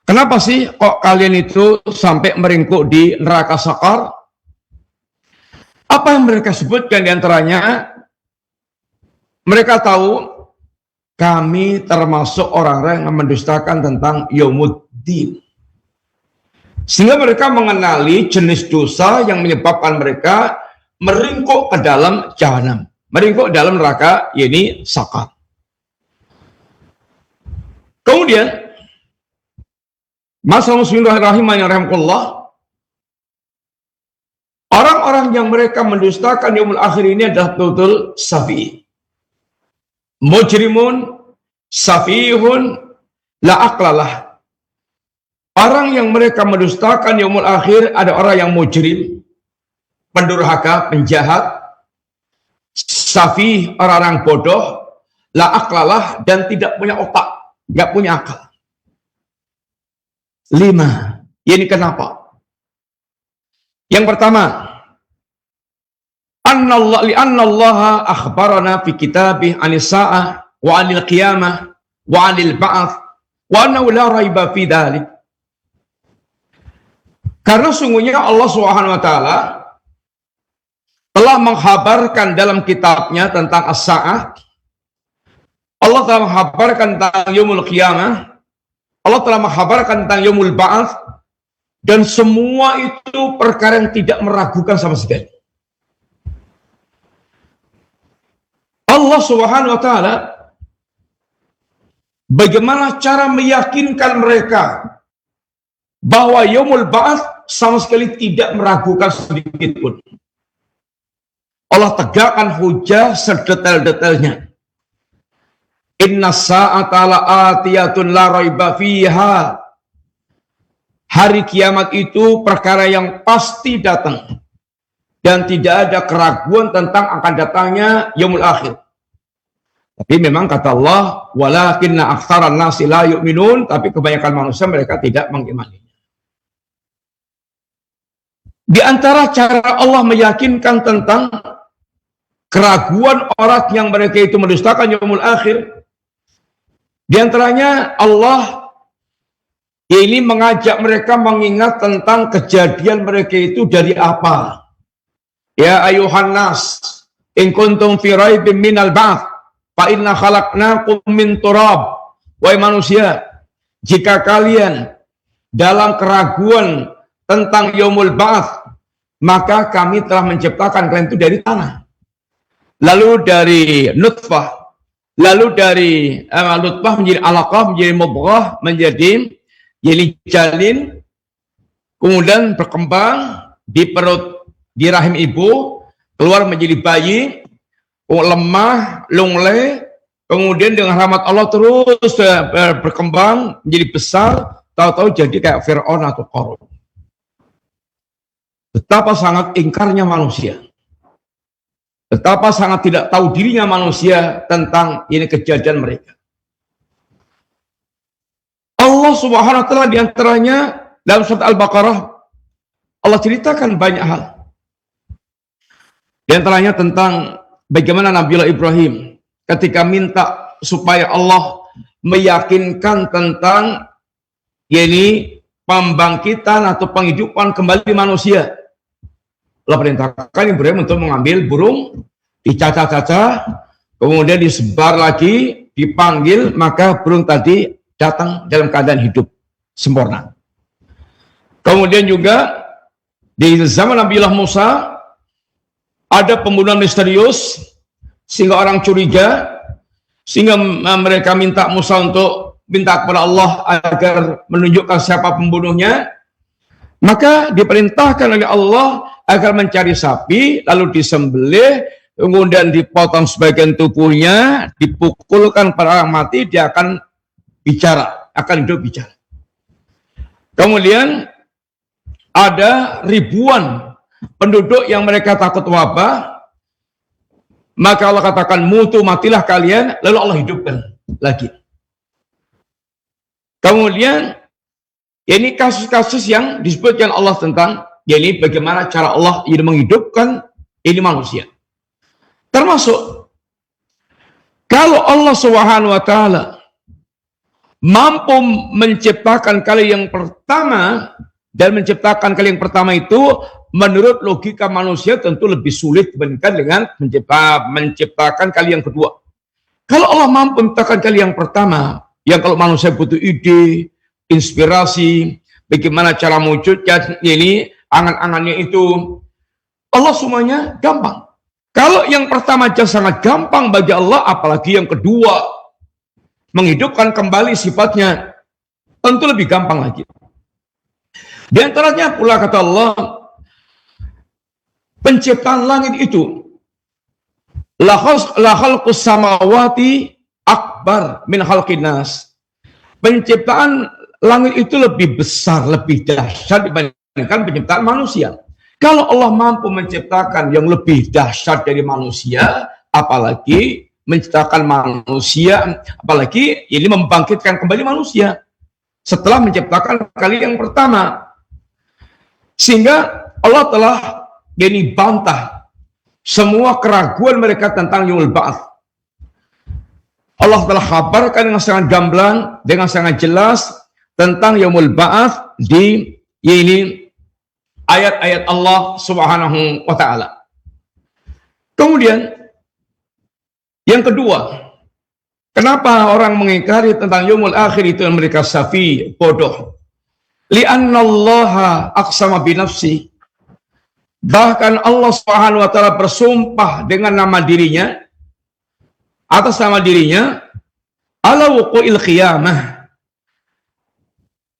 Kenapa sih kok kalian itu sampai meringkuk di neraka saqar? Apa yang mereka sebutkan di antaranya? Mereka tahu kami termasuk orang-orang yang mendustakan tentang yaumuddin. Sehingga mereka mengenali jenis dosa yang menyebabkan mereka meringkuk ke dalam jahanam, meringkuk dalam neraka, yakni saqar. Kemudian, masalah muslimin rahimahnya rahimakumullah, orang-orang yang mereka mendustakan yaumul akhir ini adalah betul-betul safi. Mujrimun, safihun, la aqlalah. Orang yang mereka mendustakan yaumul akhir ada orang yang mujrim, pendurhaka, penjahat, safih, orang-orang bodoh, la aqlalah, dan tidak punya otak, tidak punya akal. 5. Ini kenapa? Yang pertama, Annallaha akhbarana fi kitabih anis sa'ah wa anil qiyamah wa anil ba'ats wa annahu la raiba fi dzalik. Karena sungguhnya Allah Subhanahu wa taala telah menghabarkan dalam kitabnya tentang as-sa'ah. Allah telah menghabarkan tentang yaumul qiyamah. Allah telah menghabarkan tentang yaumul ba'ats, dan semua itu perkara yang tidak meragukan sama sekali. Allah Subhanahu wa taala bagaimana cara meyakinkan mereka bahwa yaumul ba'ats sama sekali tidak meragukan sedikit pun. Allah tegakkan hujah sedetail-detailnya. Inna sa'ata la'atiyatun la raiba fiha. Hari kiamat itu perkara yang pasti datang dan tidak ada keraguan tentang akan datangnya yaumul akhir. Tapi memang kata Allah, walakinna aktsaran nasi la yu'minun, tapi kebanyakan manusia mereka tidak mengimaninya. Di antara cara Allah meyakinkan tentang keraguan orang yang mereka itu mendustakan yaumul akhir, di antaranya Allah ini mengajak mereka mengingat tentang kejadian mereka itu dari apa. Ya ayuhan nas, in kuntum fi raibin minal ba'ts, fa inna khalaqnakum min turab. Wahai manusia, jika kalian dalam keraguan tentang yaumul ba'ats, maka kami telah menciptakan kalian itu dari tanah. Lalu dari nutfah, lalu dari nutfah menjadi alaqah, menjadi mudghah, menjadi jalin, kemudian berkembang di perut, di rahim ibu, keluar menjadi bayi, lemah, lunglai, kemudian dengan rahmat Allah terus berkembang menjadi besar, tahu-tahu jadi kayak Fir'aun atau Qarun. betapa sangat ingkarnya manusia, betapa sangat tidak tahu dirinya manusia tentang ini kejadian mereka. Allah Subhanahu wa taala di antaranya dalam surat Al-Baqarah Allah ceritakan banyak hal. Di antaranya tentang bagaimana Nabiullah Ibrahim ketika minta supaya Allah meyakinkan tentang ini pembangkitan atau penghidupan kembali manusia. Allah perintahkan Ibrahim untuk mengambil burung, dicacah-cacah, kemudian disebar lagi, dipanggil, maka burung tadi datang dalam keadaan hidup sempurna. Kemudian juga di zaman Nabiullah Musa ada pembunuhan misterius sehingga orang curiga, sehingga mereka minta Musa untuk minta kepada Allah agar menunjukkan siapa pembunuhnya. Maka diperintahkan oleh Allah agar mencari sapi, lalu disembelih, kemudian dipotong sebagian tubuhnya, dipukulkan pada orang mati, dia akan bicara, akan hidup bicara. Kemudian ada ribuan penduduk yang mereka takut wabah, maka Allah katakan mutu, matilah kalian, lalu Allah hidupkan lagi. Kemudian ini kasus-kasus yang disebutkan Allah tentang ini bagaimana cara Allah ini menghidupkan ini manusia. Termasuk kalau Allah Subhanahu wa taala mampu menciptakan kali yang pertama, dan menciptakan kali yang pertama itu menurut logika manusia tentu lebih sulit dibandingkan dengan menciptakan kali yang kedua. Kalau Allah mampu menciptakan kali yang pertama, yang kalau manusia butuh ide, inspirasi, bagaimana cara mewujudkan ini, angan-angannya itu, Allah semuanya gampang. Kalau yang pertama aja sangat gampang bagi Allah, apalagi yang kedua, menghidupkan kembali sifatnya, tentu lebih gampang lagi. Di antaranya pula kata Allah, penciptaan langit itu, la khalqus samawati akbar min khalqin nas. Penciptaan langit itu lebih besar, lebih dahsyat dibandingkan penciptaan manusia. Kalau Allah mampu menciptakan yang lebih dahsyat dari manusia, apalagi menciptakan manusia, apalagi ini membangkitkan kembali manusia setelah menciptakan kali yang pertama. Sehingga Allah telah bantah semua keraguan mereka tentang yaumul ba'ats. Allah telah kabarkan dengan sangat gamblang, dengan sangat jelas tentang yaumul ba'ats di ini ayat-ayat Allah Subhanahu wa taala. Kemudian yang kedua, kenapa orang mengingkari tentang yaumul akhir itu yang mereka safi, bodoh? Li'annallaha aqsama binafsi. Bahkan Allah Subhanahu wa taala bersumpah dengan nama dirinya, atas nama dirinya, ala wuqu'il qiyamah.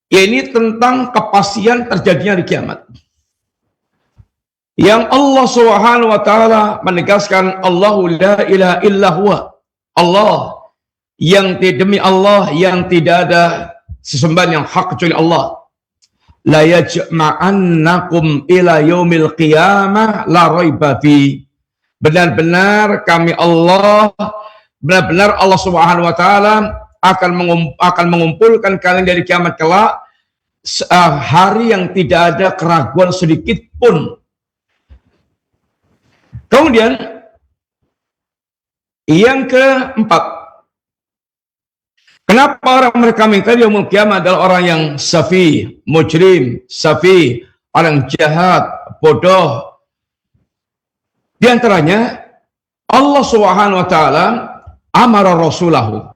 Ini tentang kepastian terjadinya di kiamat. Yang Allah Subhanahu wa taala menegaskan, Allahu la ilaha illa huwa. Allah yang demi Allah yang tidak ada sesembahan yang hak kecuali Allah. La yajma'annakum ila yaumil qiyamah la raiba fi. Benar-benar kami Allah, benar-benar Allah Subhanahu wa taala akan mengumpulkan kalian dari kiamat kelak, hari yang tidak ada keraguan sedikit pun. Kemudian yang keempat, kenapa orang mereka mengingkari yaumul qiyamah adalah orang yang safi, mujrim, safi, orang jahat, bodoh. Di antaranya Allah Subhanahu wa taala amara rasulahu.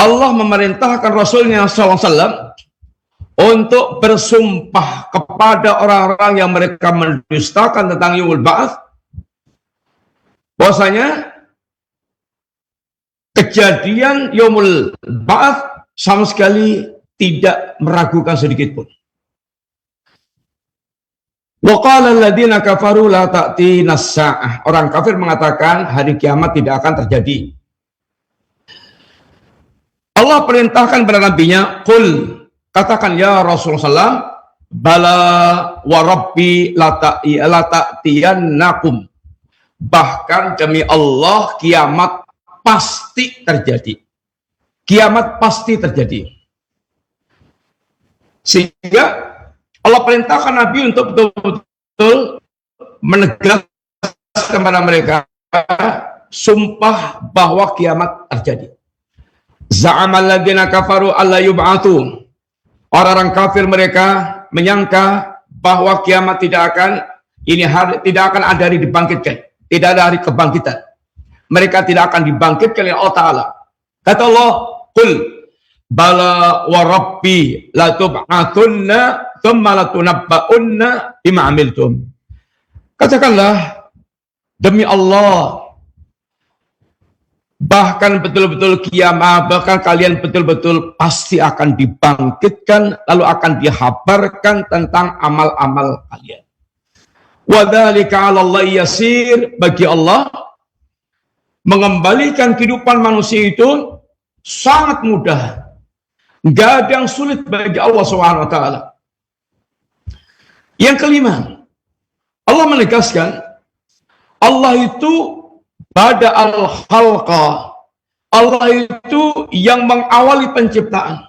Allah memerintahkan Rasulnya SAW untuk bersumpah kepada orang-orang yang mereka mendustakan tentang yaumul ba'ats, bahwasanya kejadian yaumul ba'ats sama sekali tidak meragukan sedikit pun. Wa qala alladziina kafaru la ta'tina as-saa'ah. Orang kafir mengatakan hari kiamat tidak akan terjadi. Allah perintahkan kepada nabinya, qul, katakan ya Rasulullah, bala wa rabbi lata'tiyannakum. Bahkan demi Allah kiamat pasti terjadi. Kiamat pasti terjadi. Sehingga Allah perintahkan Nabi untuk betul-betul menegaskan kepada mereka sumpah bahwa kiamat terjadi. Za'amal ladzina kafaru alla yub'atsu. Orang-orang kafir mereka menyangka bahwa kiamat tidak akan ada hari dibangkitkan, tidak ada hari kebangkitan. Mereka tidak akan dibangkitkan oleh Allah Ta'ala. Kata Allah, qul bala wa rabbi la tub'atsunna thumma la tunabba'unna bima amiltum. Katakanlah, demi Allah, bahkan betul-betul kiamat, bahkan kalian betul-betul pasti akan dibangkitkan, lalu akan dihabarkan tentang amal-amal kalian. Wa dzalika 'ala Allah yasir. Bagi Allah mengembalikan kehidupan manusia itu sangat mudah. Enggak ada yang sulit bagi Allah Subhanahu wa taala. Yang kelima, Allah menegaskan Allah itu pada al-khalqa. Allah itu yang mengawali penciptaan.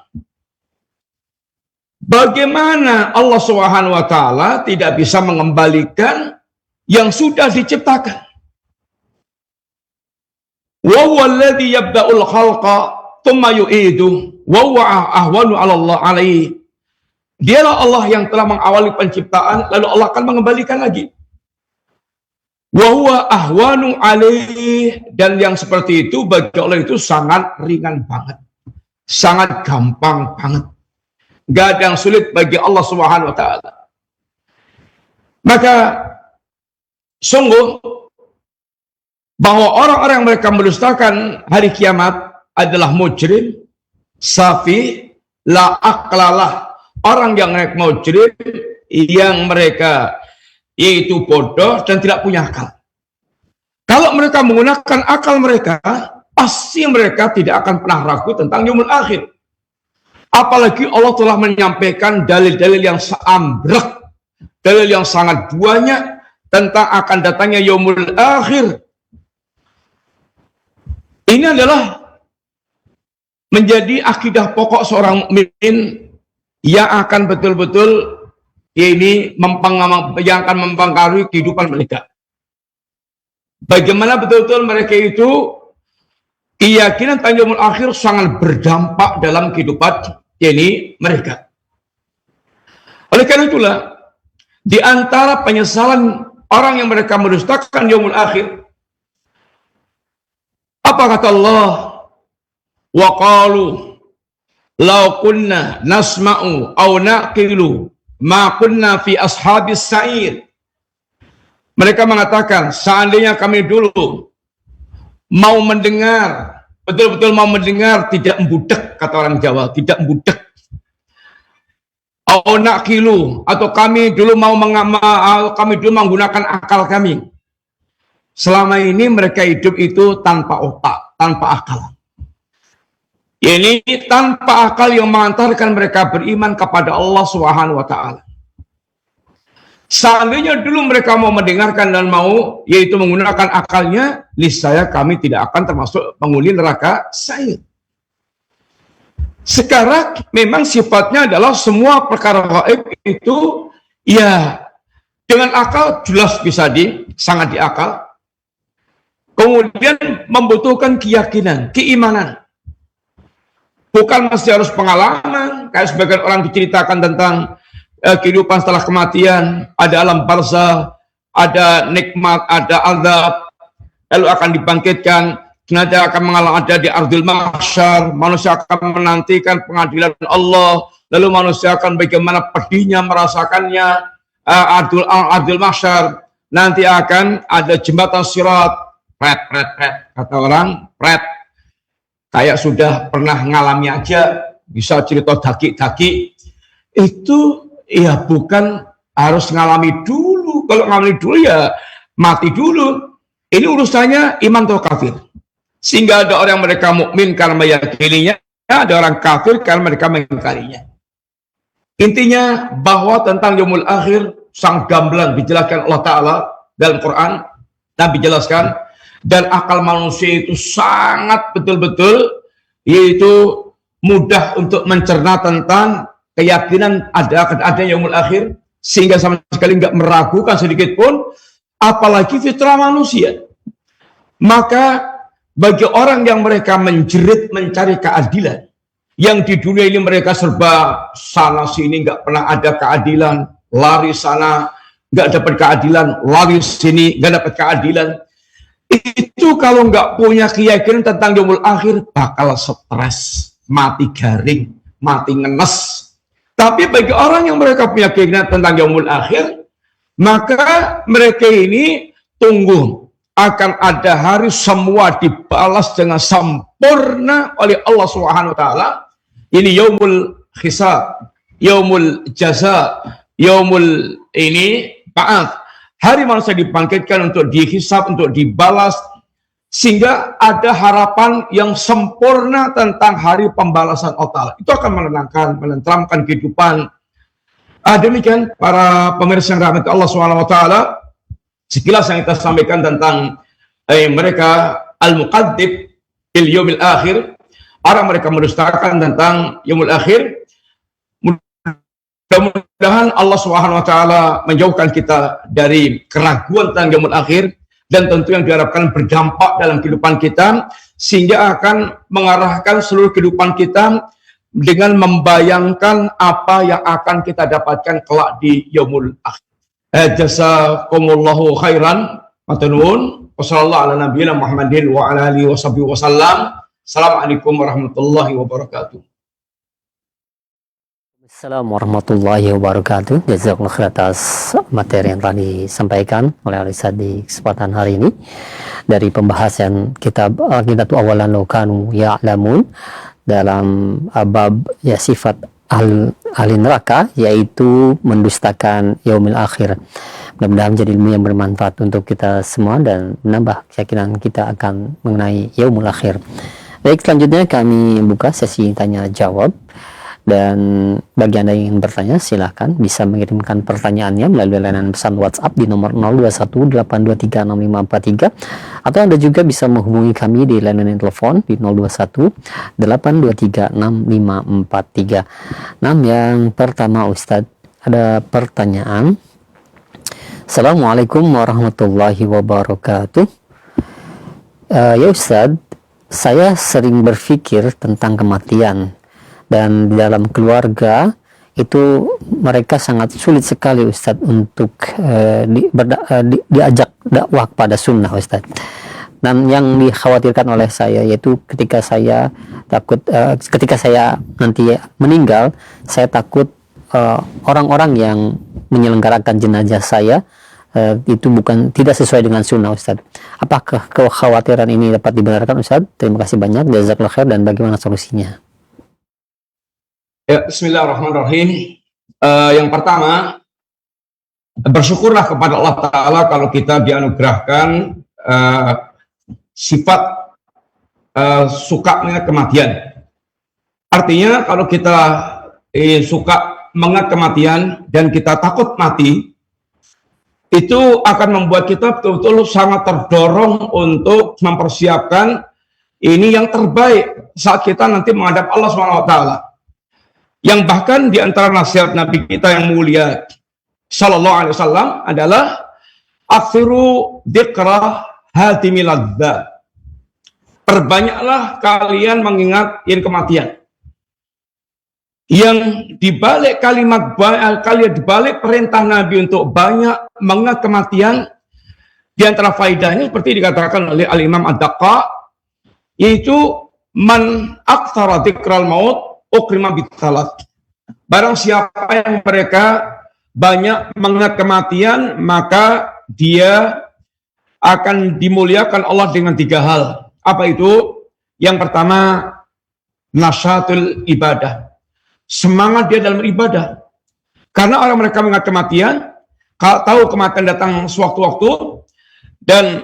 Bagaimana Allah Subhanahu wa taala tidak bisa mengembalikan yang sudah diciptakan? Wa huwa alladhi yabda'ul khalqa tsumma yu'idu wa huwa ahwanu 'ala Allah 'alaihi. Dialah Allah yang telah mengawali penciptaan, lalu Allah akan mengembalikan lagi. Wa huwa ahwanu 'alaihi, dan yang seperti itu bagi Allah itu sangat ringan banget. Sangat gampang banget. Gak ada yang sulit bagi Allah Subhanahu wa taala. Maka sungguh bahwa orang-orang yang mereka mendustakan hari kiamat adalah mujrim, safi, la aqlalah. Orang yang mujrim yang mereka yaitu bodoh dan tidak punya akal. Kalau mereka menggunakan akal mereka, pasti mereka tidak akan pernah ragu tentang yaumul akhir. Apalagi Allah telah menyampaikan dalil-dalil yang seambrek, dalil yang sangat banyak tentang akan datangnya yaumul akhir. Ini adalah menjadi akidah pokok seorang mukmin yang akan betul-betul yang akan mempengaruhi kehidupan mereka. Bagaimana betul-betul mereka itu keyakinan tentang yaumul akhir sangat berdampak dalam kehidupan mereka. Oleh karena itulah, di antara penyesalan orang yang mereka mendustakan yaumul akhir, apa kata Allah? Wa qalu law kunna nasma'u aw naqilu ma kunna fi ashabis sa'ir. Mereka mengatakan, seandainya kami dulu mau mendengar, betul-betul mau mendengar, tidak membudek, kata orang Jawa, tidak membudek. Aw naqilu, atau kami dulu menggunakan akal kami. Selama ini mereka hidup itu tanpa otak, tanpa akal. Ini tanpa akal yang mengantarkan mereka beriman kepada Allah Subhanahu wa taala. Seandainya dulu mereka mau mendengarkan dan mau yaitu menggunakan akalnya, niscaya kami tidak akan termasuk penghuni neraka sa'ir. Sekarang memang sifatnya adalah semua perkara gaib itu ya dengan akal jelas bisa sangat diakal. Kemudian membutuhkan keyakinan, keimanan. Bukan mesti harus pengalaman, kayak sebagian orang diceritakan tentang kehidupan setelah kematian, ada alam barzah, ada nikmat, ada azab, lalu akan dibangkitkan, nanti akan mengalami ada di ardil mahsyar, manusia akan menantikan pengadilan Allah, lalu manusia akan bagaimana pedihnya merasakannya, ardil mahsyar, nanti akan ada jembatan sirat, pret, kata orang, pret, kayak sudah pernah ngalami aja, bisa cerita daki-daki, itu ya bukan harus ngalami dulu. Kalau ngalami dulu ya mati dulu. Ini urusannya iman atau kafir. Sehingga ada orang mereka mukmin karena meyakininya, ada orang kafir karena mereka mengingkarinya. Intinya bahwa tentang yaumul akhir sang gamblang dijelaskan Allah Ta'ala dalam Quran. Nabi jelaskan, dan akal manusia itu sangat betul-betul, yaitu mudah untuk mencerna tentang keyakinan ada yaumul akhir, sehingga sama sekali nggak meragukan sedikit pun, apalagi fitrah manusia. Maka bagi orang yang mereka menjerit mencari keadilan, yang di dunia ini mereka serba sana sini, nggak pernah ada keadilan, lari sana nggak dapat keadilan, lari sini nggak dapat keadilan, itu kalau nggak punya keyakinan tentang yaumul akhir bakal stres, mati garing, mati ngenes. Tapi bagi orang yang mereka punya keyakinan tentang yaumul akhir, maka mereka ini tunggu akan ada hari semua dibalas dengan sempurna oleh Allah Subhanahu wa taala. Ini yaumul hisab, yaumul jaza, yaumul ini ba'ats. Hari manusia dibangkitkan untuk dihisab, untuk dibalas, sehingga ada harapan yang sempurna tentang hari pembalasan Allah Ta'ala. Itu akan menenangkan, menenteramkan kehidupan. Demikian para pemirsa yang rahmati Allah SWT, sekilas yang kita sampaikan tentang mereka al-muqaddib bil yaumil akhir, orang mereka mendustakan tentang yaumul akhir. Mudah-mudahan Allah SWT menjauhkan kita dari keraguan tentang yaumul akhir, dan tentu yang diharapkan berdampak dalam kehidupan kita, sehingga akan mengarahkan seluruh kehidupan kita dengan membayangkan apa yang akan kita dapatkan kelak di yaumul akhir. Jazakumullahu khairan. Maturnuwun. Wassalamualaikum warahmatullahi wabarakatuh. Assalamualaikum warahmatullahi wabarakatuh. Assalamualaikum warahmatullahi wabarakatuh. Jazakallahu khair atas materi yang telah disampaikan oleh Ustaz di kesempatan hari ini dari pembahasan kitab Aqidatu Awalan Law Kanu Ya'lamun dalam bab ya sifat ahli neraka, yaitu mendustakan yaumil akhir. Mudah-mudahan menjadi ilmu yang bermanfaat untuk kita semua dan menambah keyakinan kita akan mengenai yaumul akhir. Baik, selanjutnya kami buka sesi tanya jawab. Dan bagi Anda yang ingin bertanya, silahkan bisa mengirimkan pertanyaannya melalui layanan pesan WhatsApp di nomor 0218236543, atau Anda juga bisa menghubungi kami di layanan telepon di 0218236543. Yang pertama, Ustadz, ada pertanyaan. Assalamualaikum warahmatullahi wabarakatuh. Ya Ustadz, saya sering berpikir tentang kematian. Dan di dalam keluarga itu mereka sangat sulit sekali Ustadz untuk diajak dakwah pada sunnah Ustadz. Dan yang dikhawatirkan oleh saya yaitu ketika saya takut ketika saya nanti meninggal, saya takut orang-orang yang menyelenggarakan jenazah saya itu tidak sesuai dengan sunnah Ustadz. Apakah kekhawatiran ini dapat dibenarkan Ustadz? Terima kasih banyak. Jazakallahu khair. Dan bagaimana solusinya? Ya, bismillahirrahmanirrahim. Yang pertama, bersyukurlah kepada Allah Ta'ala kalau kita dianugerahkan sifat suka mengingat kematian. Artinya kalau kita suka mengingat kematian dan kita takut mati, itu akan membuat kita betul-betul sangat terdorong untuk mempersiapkan ini yang terbaik saat kita nanti menghadap Allah SWT. Yang bahkan di antara nasihat Nabi kita yang mulia Sallallahu Alaihi Wasallam adalah aksiru dzikra hatimil ladzat. Perbanyaklah kalian mengingat kematian. Yang dibalik kalimat dibalik perintah Nabi untuk banyak mengingat kematian, di antara faedahnya seperti dikatakan oleh Al-Imam Ad-Daqqa, yaitu man aktsara dzikral maut ukrima bitalat. Barang siapa yang mereka banyak mengingat kematian, maka dia akan dimuliakan Allah dengan 3 hal. Apa itu? Yang pertama, nasyatul ibadah. Semangat dia dalam ibadah. Karena orang mereka mengingat kematian, kalau tahu kematian datang sewaktu-waktu, dan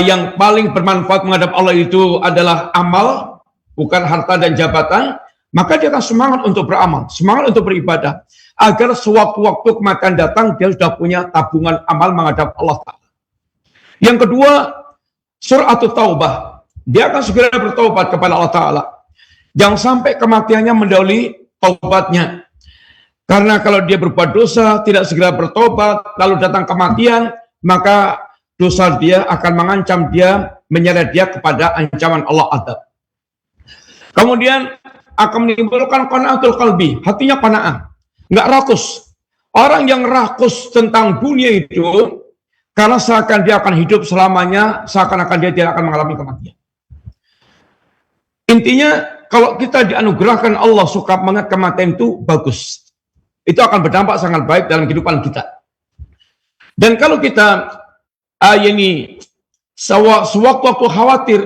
yang paling bermanfaat menghadap Allah itu adalah amal, bukan harta dan jabatan, maka dia akan semangat untuk beramal, semangat untuk beribadah, agar sewaktu-waktu kematian datang, dia sudah punya tabungan amal menghadap Allah Ta'ala. Yang kedua, surah At-Taubah. Dia akan segera bertobat kepada Allah Ta'ala. Jangan sampai kematiannya mendahului taubatnya. Karena kalau dia berbuat dosa, tidak segera bertobat, lalu datang kematian, maka dosa dia akan mengancam dia, menyeret dia kepada ancaman Allah Azza. Kemudian akan menimbulkan qanaatul qalbi, hatinya qanaah, nggak rakus. Orang yang rakus tentang dunia itu, karena seakan dia akan hidup selamanya, seakan-akan dia tidak akan mengalami kematian. Intinya, kalau kita dianugerahkan Allah suka mengingat kematian itu bagus. Itu akan berdampak sangat baik dalam kehidupan kita. Dan kalau kita sewaktu-waktu khawatir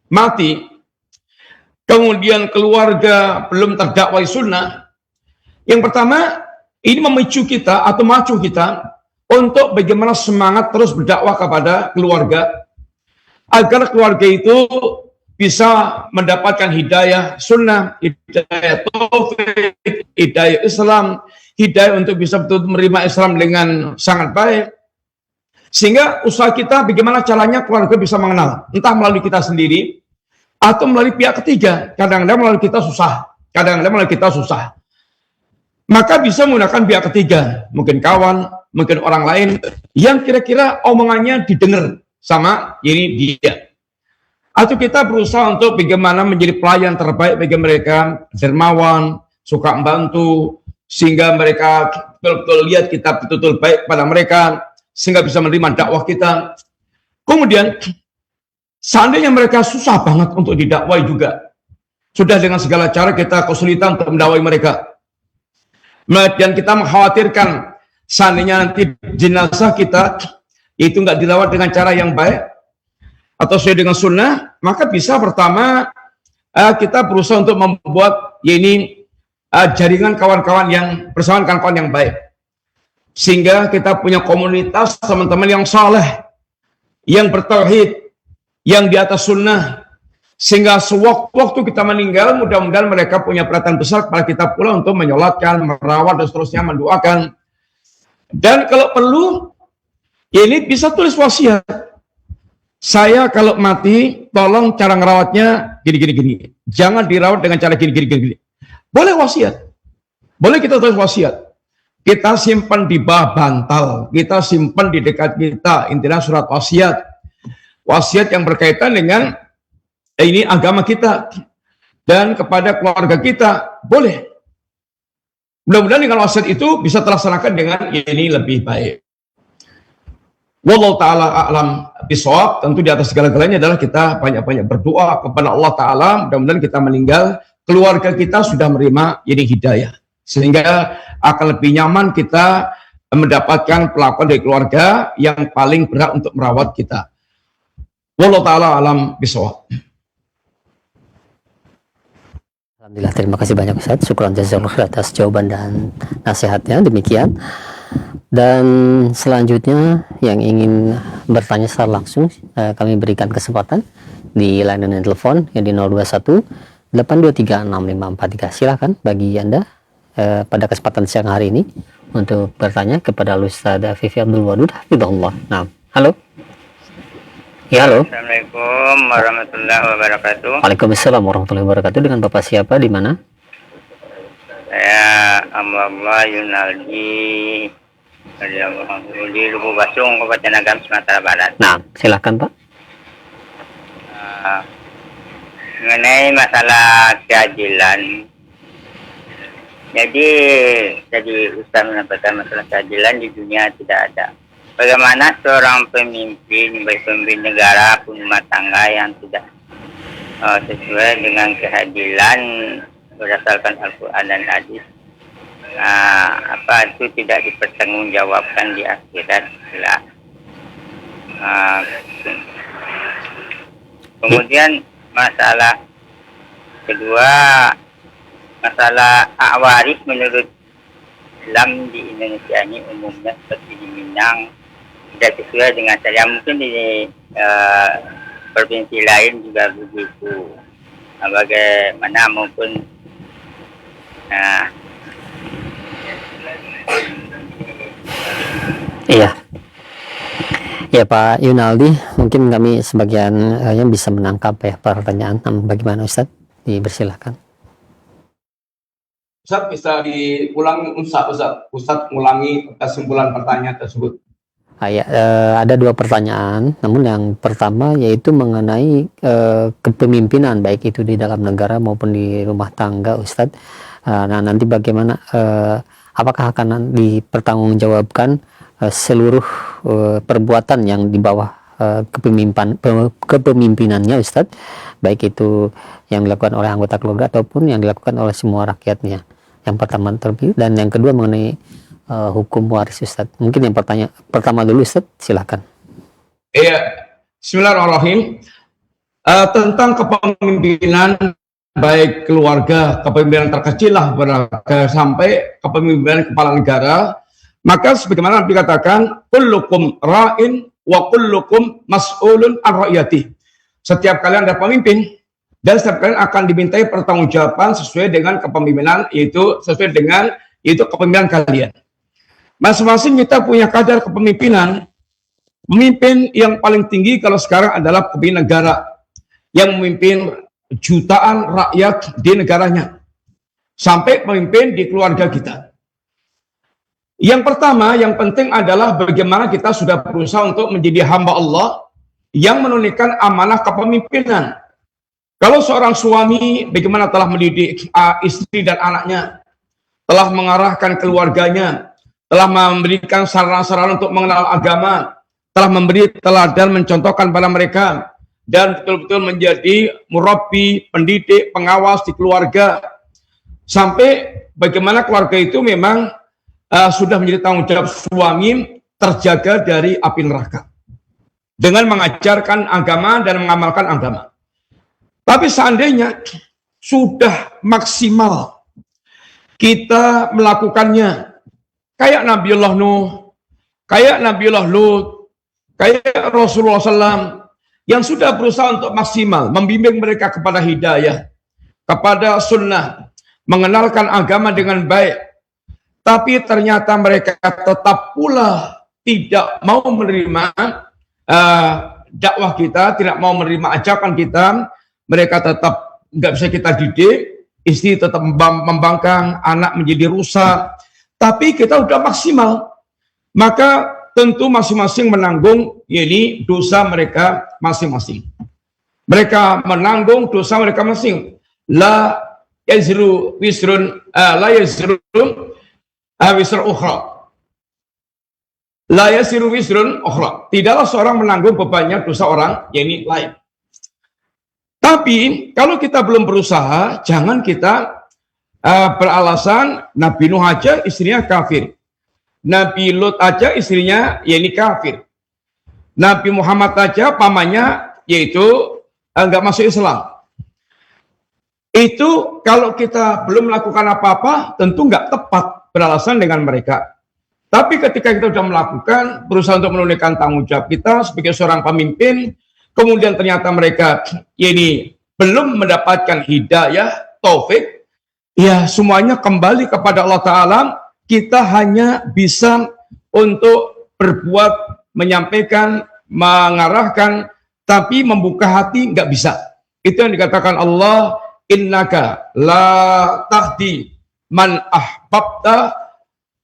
mati, kemudian keluarga belum terdakwai sunnah, yang pertama, ini memicu kita atau macu kita untuk bagaimana semangat terus berdakwah kepada keluarga, agar keluarga itu bisa mendapatkan hidayah sunnah, hidayah taufik, hidayah Islam, hidayah untuk bisa betul menerima Islam dengan sangat baik. Sehingga usaha kita bagaimana caranya keluarga bisa mengenal, entah melalui kita sendiri atau melalui pihak ketiga. Kadang-kadang melalui kita susah, kadang-kadang melalui kita susah. Maka bisa menggunakan pihak ketiga, mungkin kawan, mungkin orang lain yang kira-kira omongannya didengar sama ini dia. Atau kita berusaha untuk bagaimana menjadi pelayan terbaik bagi mereka, dermawan, suka membantu, sehingga mereka betul-betul lihat kita betul-betul baik pada mereka, sehingga bisa menerima dakwah kita. Kemudian, seandainya mereka susah banget untuk didakwai juga, sudah dengan segala cara kita kesulitan untuk mendakwai mereka. Dan kita mengkhawatirkan, seandainya nanti jenazah kita itu nggak dirawat dengan cara yang baik, atau sesuai dengan sunnah, maka bisa pertama kita berusaha untuk membuat jaringan kawan-kawan yang bersama kawan-kawan yang baik, sehingga kita punya komunitas teman-teman yang saleh, yang bertauhid, yang di atas sunnah, sehingga sewaktu kita meninggal, mudah-mudahan mereka punya perhatian besar kepada kita pula untuk menyolatkan, merawat dan seterusnya, mendoakan. Dan kalau perlu, ini bisa tulis wasiat. Saya kalau mati, tolong cara ngerawatnya gini. Jangan dirawat dengan cara gini. Boleh wasiat. Boleh kita tulis wasiat. Kita simpan di bawah bantal. Kita simpan di dekat kita. Intinya surat wasiat. Wasiat yang berkaitan dengan ini agama kita. Dan kepada keluarga kita. Boleh. Mudah-mudahan dengan wasiat itu bisa terlaksanakan dengan ini lebih baik. Wallahu ta'ala a'lam bishawab. Tentu di atas segala-galanya adalah kita banyak-banyak berdoa kepada Allah Ta'ala. Mudah-mudahan kita meninggal, keluarga kita sudah menerima ini hidayah. Sehingga akan lebih nyaman kita mendapatkan pelakuan dari keluarga yang paling berat untuk merawat kita. Wallahu ta'ala a'lam bishawab. Alhamdulillah, terima kasih banyak Ustaz. Syukran jazakallahu atas jawaban dan nasihatnya. Demikian. Dan selanjutnya yang ingin bertanya secara langsung, kami berikan kesempatan di layanan telepon yang di 021 823 6543. Silakan bagi Anda pada kesempatan siang hari ini untuk bertanya kepada Ustaz Fifi Abdul Wadud hafizahullah. Nah, halo. Ya, halo. Assalamualaikum warahmatullahi wabarakatuh. Waalaikumsalam warahmatullahi wabarakatuh. Dengan Bapak siapa, di mana? Saya Amrullah Yunaldi di Lubu Basung, Kabupaten Agam, Sumatera Barat. Nah, silakan Pak. Mengenai masalah keadilan, jadi Ustaz menyampaikan masalah keadilan di dunia tidak ada. Bagaimana seorang pemimpin, baik pemimpin negara pun rumah tangga yang tidak sesuai dengan keadilan berdasarkan Al-Quran dan Hadis, itu tidak dipertanggungjawabkan di akhirat. Kemudian masalah kedua, masalah awaris menurut Islam di Indonesia ini umumnya seperti di Minang tidak sesuai dengan saya. Mungkin di provinsi lain juga begitu. Bagaimana maupun Nah, Iya. Ya Pak Yunaldi, mungkin kami sebagian yang bisa menangkap ya pertanyaan. Bagaimana Ustadz? Dipersilahkan. Ustaz bisa diulangi Ustaz mengulangi kesimpulan pertanyaan tersebut. Ada dua pertanyaan, namun yang pertama yaitu mengenai kepemimpinan baik itu di dalam negara maupun di rumah tangga Ustadz. Nah nanti bagaimana, apakah akan dipertanggungjawabkan seluruh perbuatan yang di bawah kepemimpinannya Ustadz, baik itu yang dilakukan oleh anggota keluarga ataupun yang dilakukan oleh semua rakyatnya. Yang pertama terlebih, dan yang kedua mengenai hukum waris Ustadz. Mungkin yang pertama dulu Ustadz, silakan. Iya, bismillahirrahmanirrahim. Tentang kepemimpinan baik keluarga, kepemimpinan terkecil lah sampai kepemimpinan kepala negara, maka sebagaimana dikatakan kullukum ra'in wa kullukum mas'ulun an ra'iyati. Setiap kalian adalah pemimpin dan setiap kalian akan dimintai pertanggungjawaban sesuai dengan kepemimpinan, yaitu sesuai dengan kepemimpinan kalian. Masing-masing kita punya kadar kepemimpinan. Pemimpin yang paling tinggi kalau sekarang adalah pemimpin negara yang memimpin jutaan rakyat di negaranya, sampai pemimpin di keluarga kita. Yang pertama, yang penting adalah bagaimana kita sudah berusaha untuk menjadi hamba Allah yang menunaikan amanah kepemimpinan. Kalau seorang suami bagaimana telah mendidik istri dan anaknya, telah mengarahkan keluarganya, telah memberikan saran-saran untuk mengenal agama, telah memberi teladan mencontohkan pada mereka, dan betul-betul menjadi murabbi, pendidik, pengawas di keluarga, sampai bagaimana keluarga itu memang sudah menjadi tanggung jawab suami terjaga dari api neraka dengan mengajarkan agama dan mengamalkan agama. Tapi seandainya sudah maksimal kita melakukannya, kayak Nabiullah Nuh, kayak Nabiullah Lut, kayak Rasulullah SAW, yang sudah berusaha untuk maksimal membimbing mereka kepada hidayah, kepada sunnah, mengenalkan agama dengan baik, tapi ternyata mereka tetap pula tidak mau menerima dakwah kita, tidak mau menerima ajakan kita. Mereka tetap nggak bisa kita didik, istri tetap membangkang, anak menjadi rusak. Tapi kita udah maksimal, maka tentu masing-masing menanggung ini dosa mereka masing-masing. Mereka menanggung dosa mereka masing. La yazru wisrun, la yazru wisrun ukhra. La yazru wisrun ukhra. Tidaklah seorang menanggung bebannya dosa orang, yakni lain. Tapi kalau kita belum berusaha, jangan kita beralasan Nabi Nuh aja istrinya kafir, Nabi Lut aja istrinya yakni kafir, Nabi Muhammad aja pamannya yaitu enggak masuk Islam. Itu kalau kita belum melakukan apa-apa tentu enggak tepat beralasan dengan mereka. Tapi ketika kita sudah melakukan, berusaha untuk menunaikan tanggung jawab kita sebagai seorang pemimpin, kemudian ternyata mereka ini belum mendapatkan hidayah, taufik, ya semuanya kembali kepada Allah Ta'ala. Kita hanya bisa untuk berbuat, menyampaikan, mengarahkan, tapi membuka hati nggak bisa. Itu yang dikatakan Allah, innaka la tahdi man ahbabta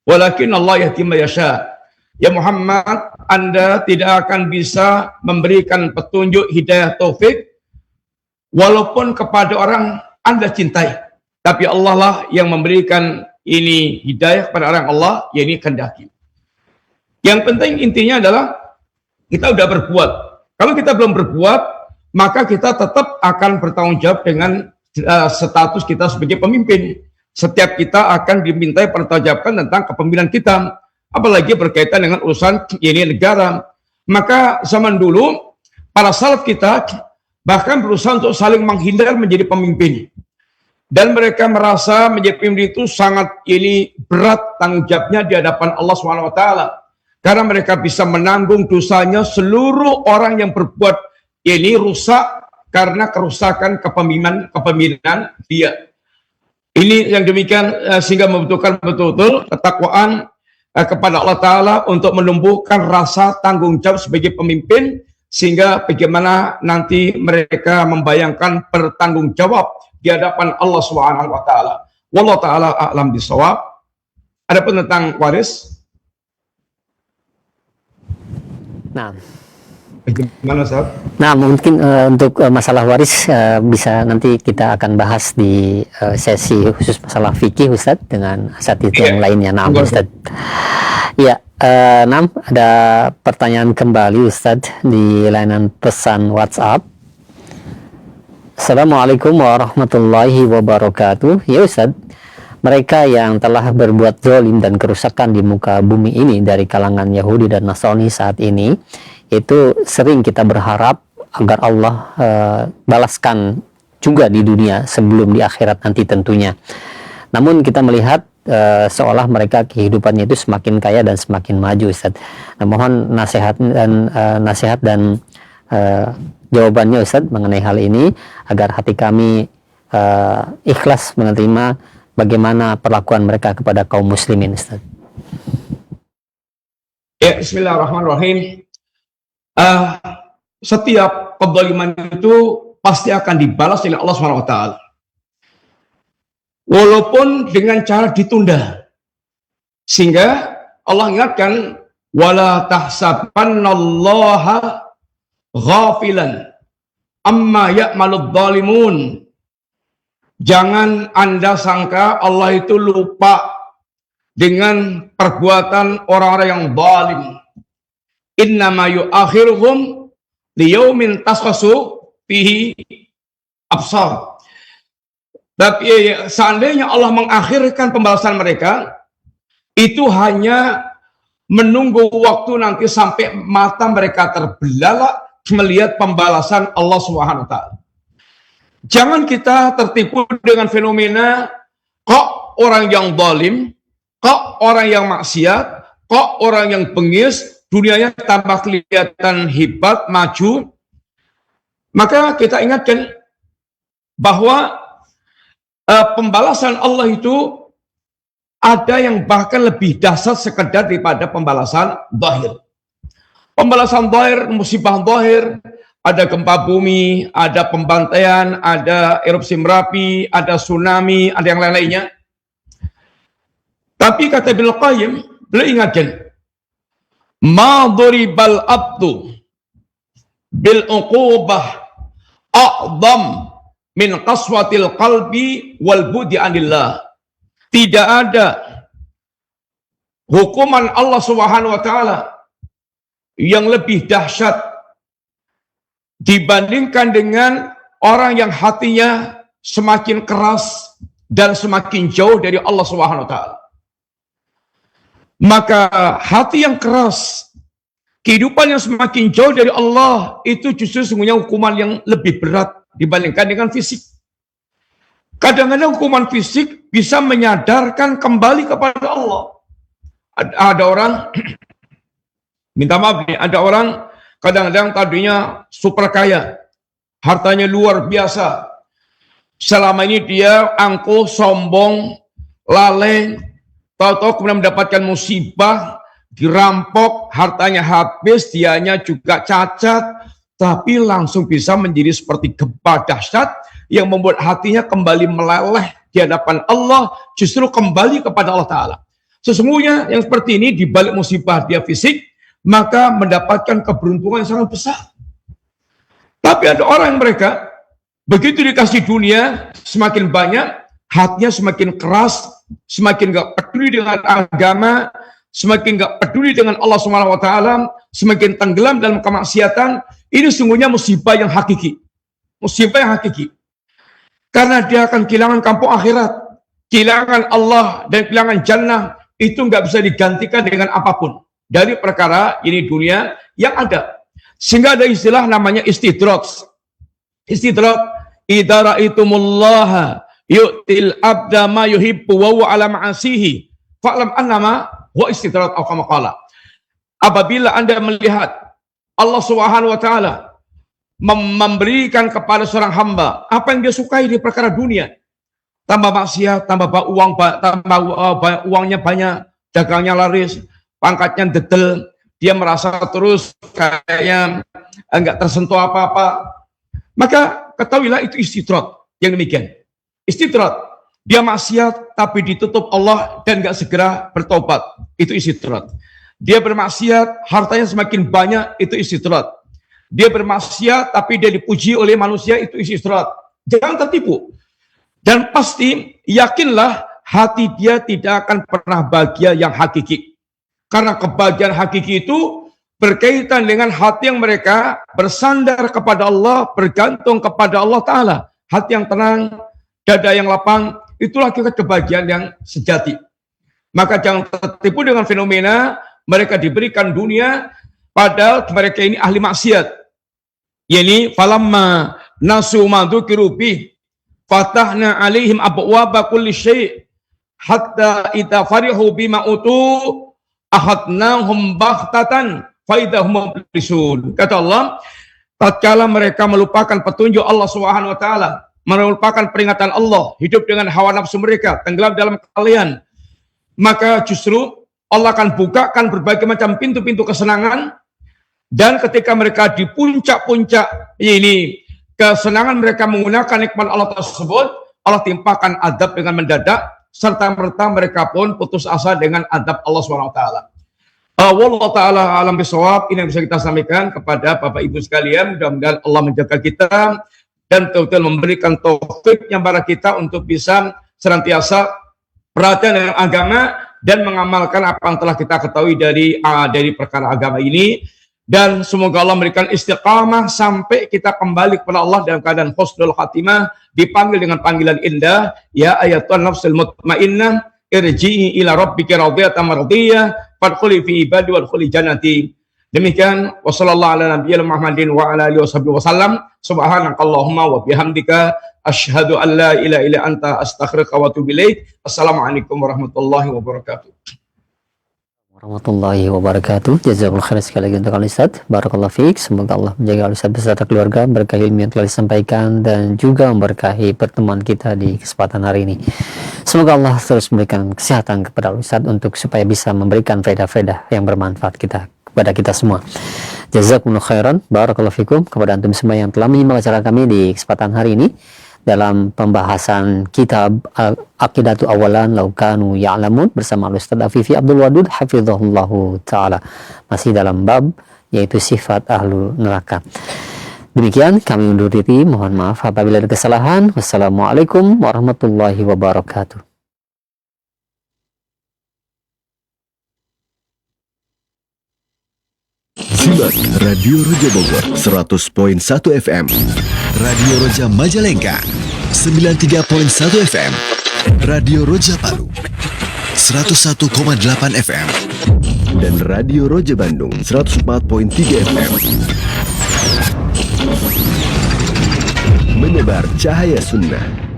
walakin Allah yahdi man yasha. Ya Muhammad, Anda tidak akan bisa memberikan petunjuk hidayah taufik walaupun kepada orang Anda cintai. Tapi Allah lah yang memberikan ini hidayah kepada orang Allah, yakni kehendaki. Yang penting intinya adalah kita sudah berbuat. Kalau kita belum berbuat, maka kita tetap akan bertanggung jawab dengan status kita sebagai pemimpin. Setiap kita akan dimintai pertanggungjawaban tentang kepemimpinan kita, apalagi berkaitan dengan urusan ini negara. Maka zaman dulu para salaf kita bahkan berusaha untuk saling menghindar menjadi pemimpin, dan mereka merasa menjadi pemimpin itu sangat ini berat tanggung jawabnya di hadapan Allah SWT, karena mereka bisa menanggung dosanya seluruh orang yang berbuat ini rusak karena kerusakan kepemimpinan dia. Ini yang demikian sehingga membutuhkan betul-betul ketakwaan kepada Allah Ta'ala untuk menumbuhkan rasa tanggung jawab sebagai pemimpin, sehingga bagaimana nanti mereka membayangkan bertanggung jawab di hadapan Allah Subhanahu wa Ta'ala. Wallahu ta'ala a'lam bishawab. Adapun tentang waris, Nah, bagaimana Ustaz? nah mungkin untuk masalah waris bisa nanti kita akan bahas di sesi khusus masalah fikih Ustaz dengan asatidz yang lainnya. Nah, Ustaz. Ya, ada pertanyaan kembali Ustaz di layanan pesan WhatsApp. Assalamualaikum warahmatullahi wabarakatuh. Ya Ustaz, mereka yang telah berbuat zalim dan kerusakan di muka bumi ini dari kalangan Yahudi dan Nasrani saat ini, itu sering kita berharap agar Allah balaskan juga di dunia sebelum di akhirat nanti tentunya. Namun kita melihat seolah mereka kehidupannya itu semakin kaya dan semakin maju Ustaz. Nah, mohon nasihat dan jawabannya Ustaz mengenai hal ini agar hati kami ikhlas menerima bagaimana perlakuan mereka kepada kaum muslimin Ustaz. Ya, bismillahirrahmanirrahim. Setiap kezaliman itu pasti akan dibalas oleh Allah Subhanahu wa taala. Walaupun dengan cara ditunda. Sehingga Allah ingatkan, wala tahsabannallaha ghafilan amma ya'maludz zalimun. Jangan Anda sangka Allah itu lupa dengan perbuatan orang-orang yang zalim. Innama yu'akhiruhum liyaumin tasqasu fihi absar. Tapi seandainya Allah mengakhirkan pembalasan mereka, itu hanya menunggu waktu nanti sampai mata mereka terbelalak melihat pembalasan Allah Subhanahu wa taala. Jangan kita tertipu dengan fenomena kok orang yang zalim, kok orang yang maksiat, kok orang yang bengis, dunianya tambah kelihatan hebat, maju. Maka kita ingatkan bahwa pembalasan Allah itu ada yang bahkan lebih dahsyat sekedar daripada pembalasan zahir. Pembalasan zahir, musibah zahir, ada gempa bumi, ada pembantaian, ada erupsi Merapi, ada tsunami, ada yang lain-lainnya. Tapi kata Ibnu Qayyim, beliau ingatkan, ma duribal abdu bil uqubah a'dham min qaswatil qalbi wal budi anillah. Tidak ada hukuman Allah Subhanahu wa taala yang lebih dahsyat dibandingkan dengan orang yang hatinya semakin keras dan semakin jauh dari Allah Subhanahu wa taala. Maka hati yang keras, kehidupan yang semakin jauh dari Allah, itu justru sesungguhnya hukuman yang lebih berat dibandingkan dengan fisik. Kadang-kadang hukuman fisik bisa menyadarkan kembali kepada Allah. Ada orang, minta maaf nih, ada orang kadang-kadang tadinya super kaya, hartanya luar biasa. Selama ini dia angkuh, sombong, lalai, tahu-tahu kemudian mendapatkan musibah, dirampok, hartanya habis, dianya juga cacat, tapi langsung bisa menjadi seperti gempa dahsyat yang membuat hatinya kembali meleleh di hadapan Allah, justru kembali kepada Allah Ta'ala. Sesungguhnya yang seperti ini di balik musibah dia fisik, maka mendapatkan keberuntungan yang sangat besar. Tapi ada orang mereka, begitu dikasih dunia semakin banyak, hatinya semakin keras, semakin gak peduli dengan agama, semakin gak peduli dengan Allah Subhanahu wa taala, semakin tenggelam dalam kemaksiatan. Ini sungguhnya musibah yang hakiki. Musibah yang hakiki. Karena dia akan kehilangan kampung akhirat, kehilangan Allah dan kehilangan jannah, itu nggak bisa digantikan dengan apapun dari perkara ini dunia yang ada. Sehingga ada istilah namanya istidrak. Istidrak, idza ra'aitumullaha yu'til abda ma yuhibbu wa huwa ala ma'asihi fa'lam annama wa istidrak atau kama qala. Apabila Anda melihat Allah Subhanahu wa taala memberikan kepada seorang hamba apa yang dia sukai di perkara dunia, tambah maksiat, tambah uangnya banyak, dagangnya laris, pangkatnya dedel, dia merasa terus kayaknya enggak tersentuh apa-apa. Maka ketahuilah itu istidrat yang demikian. Istidrat, dia maksiat tapi ditutup Allah dan enggak segera bertobat, itu istidrat. Dia bermaksiat, hartanya semakin banyak, itu istidrat. Dia bermaksiat tapi dia dipuji oleh manusia, itu istidrat. Jangan tertipu. Dan pasti yakinlah hati dia tidak akan pernah bahagia yang hakiki. Karena kebahagiaan hakiki itu berkaitan dengan hati yang mereka bersandar kepada Allah, bergantung kepada Allah Ta'ala. Hati yang tenang, dada yang lapang, itulah kebahagiaan yang sejati. Maka jangan tertipu dengan fenomena mereka diberikan dunia, padahal mereka ini ahli maksiat. Yani, falamma nasu ma dzukiru bih, fatahna alaihim abwaaba kulli syai' hatta idza farihu bima utu ahadnahum baghtatan fa idahum mublisun. Kata Allah, tatkala mereka melupakan petunjuk Allah Subhanahu wa taala, melupakan peringatan Allah, hidup dengan hawa nafsu mereka, tenggelam dalam kelalaian, maka justru Allah akan bukakan berbagai macam pintu-pintu kesenangan, dan ketika mereka di puncak-puncak ini kesenangan mereka menggunakan nikmat Allah tersebut, Allah timpakan adab dengan mendadak, serta merta mereka pun putus asa dengan adab Allah SWT. Wallahu ta'ala alam bisawab. Ini yang bisa kita sampaikan kepada Bapak Ibu sekalian. Mudah-mudahan Allah menjaga kita dan betul-betul memberikan taufik yang kepada kita untuk bisa senantiasa perhatian dengan agama dan mengamalkan apa yang telah kita ketahui dari perkara agama ini. Dan semoga Allah memberikan istiqamah sampai kita kembali kepada Allah dalam keadaan husnul khatimah, dipanggil dengan panggilan indah, ya ayatun nafsul mutmainnah irji'i ila rabbika radiyatan mardiyah fadkhuli fi ibadi wadkhuli jannati. Demikian, wassallallahu ala nabiyyina Muhammadin wa ala alihi wasallam. Subhanakallahumma wa bihamdika asyhadu an la ilaha illa anta astaghfiruka wa atubu ilaik. Assalamualaikum warahmatullahi wabarakatuh. Warahmatullahi wabarakatuh. Jazakallahu khairan sekali lagi untuk Al-Ustaz. Barakallahu fiik. Semoga Allah menjaga Al-Ustaz beserta keluarga, berkah ilmu yang telah disampaikan dan juga memberkahi pertemuan kita di kesempatan hari ini. Semoga Allah terus memberikan kesehatan kepada Al-Ustaz untuk supaya bisa memberikan faedah-faedah yang bermanfaat kepada kita semua. Jazakumullahu khairan. Barakallahu fikum kepada antum semua yang telah menyimak acara kami di kesempatan hari ini dalam pembahasan kitab Aqidatu Awalan Law Kanu Ya'lamun bersama Ustaz Afifi Abdul Wadud hafizahullahu taala, masih dalam bab yaitu sifat ahlu neraka. Demikian kami undur diri, mohon maaf apabila ada kesalahan. Wassalamualaikum warahmatullahi wabarakatuh. Simak Radio Roja Bogor 100.1 FM, Radio Roja Majalengka 93.1 FM, Radio Roja Palu 101,8 FM, dan Radio Roja Bandung 104.3 FM. Menebar cahaya sunnah.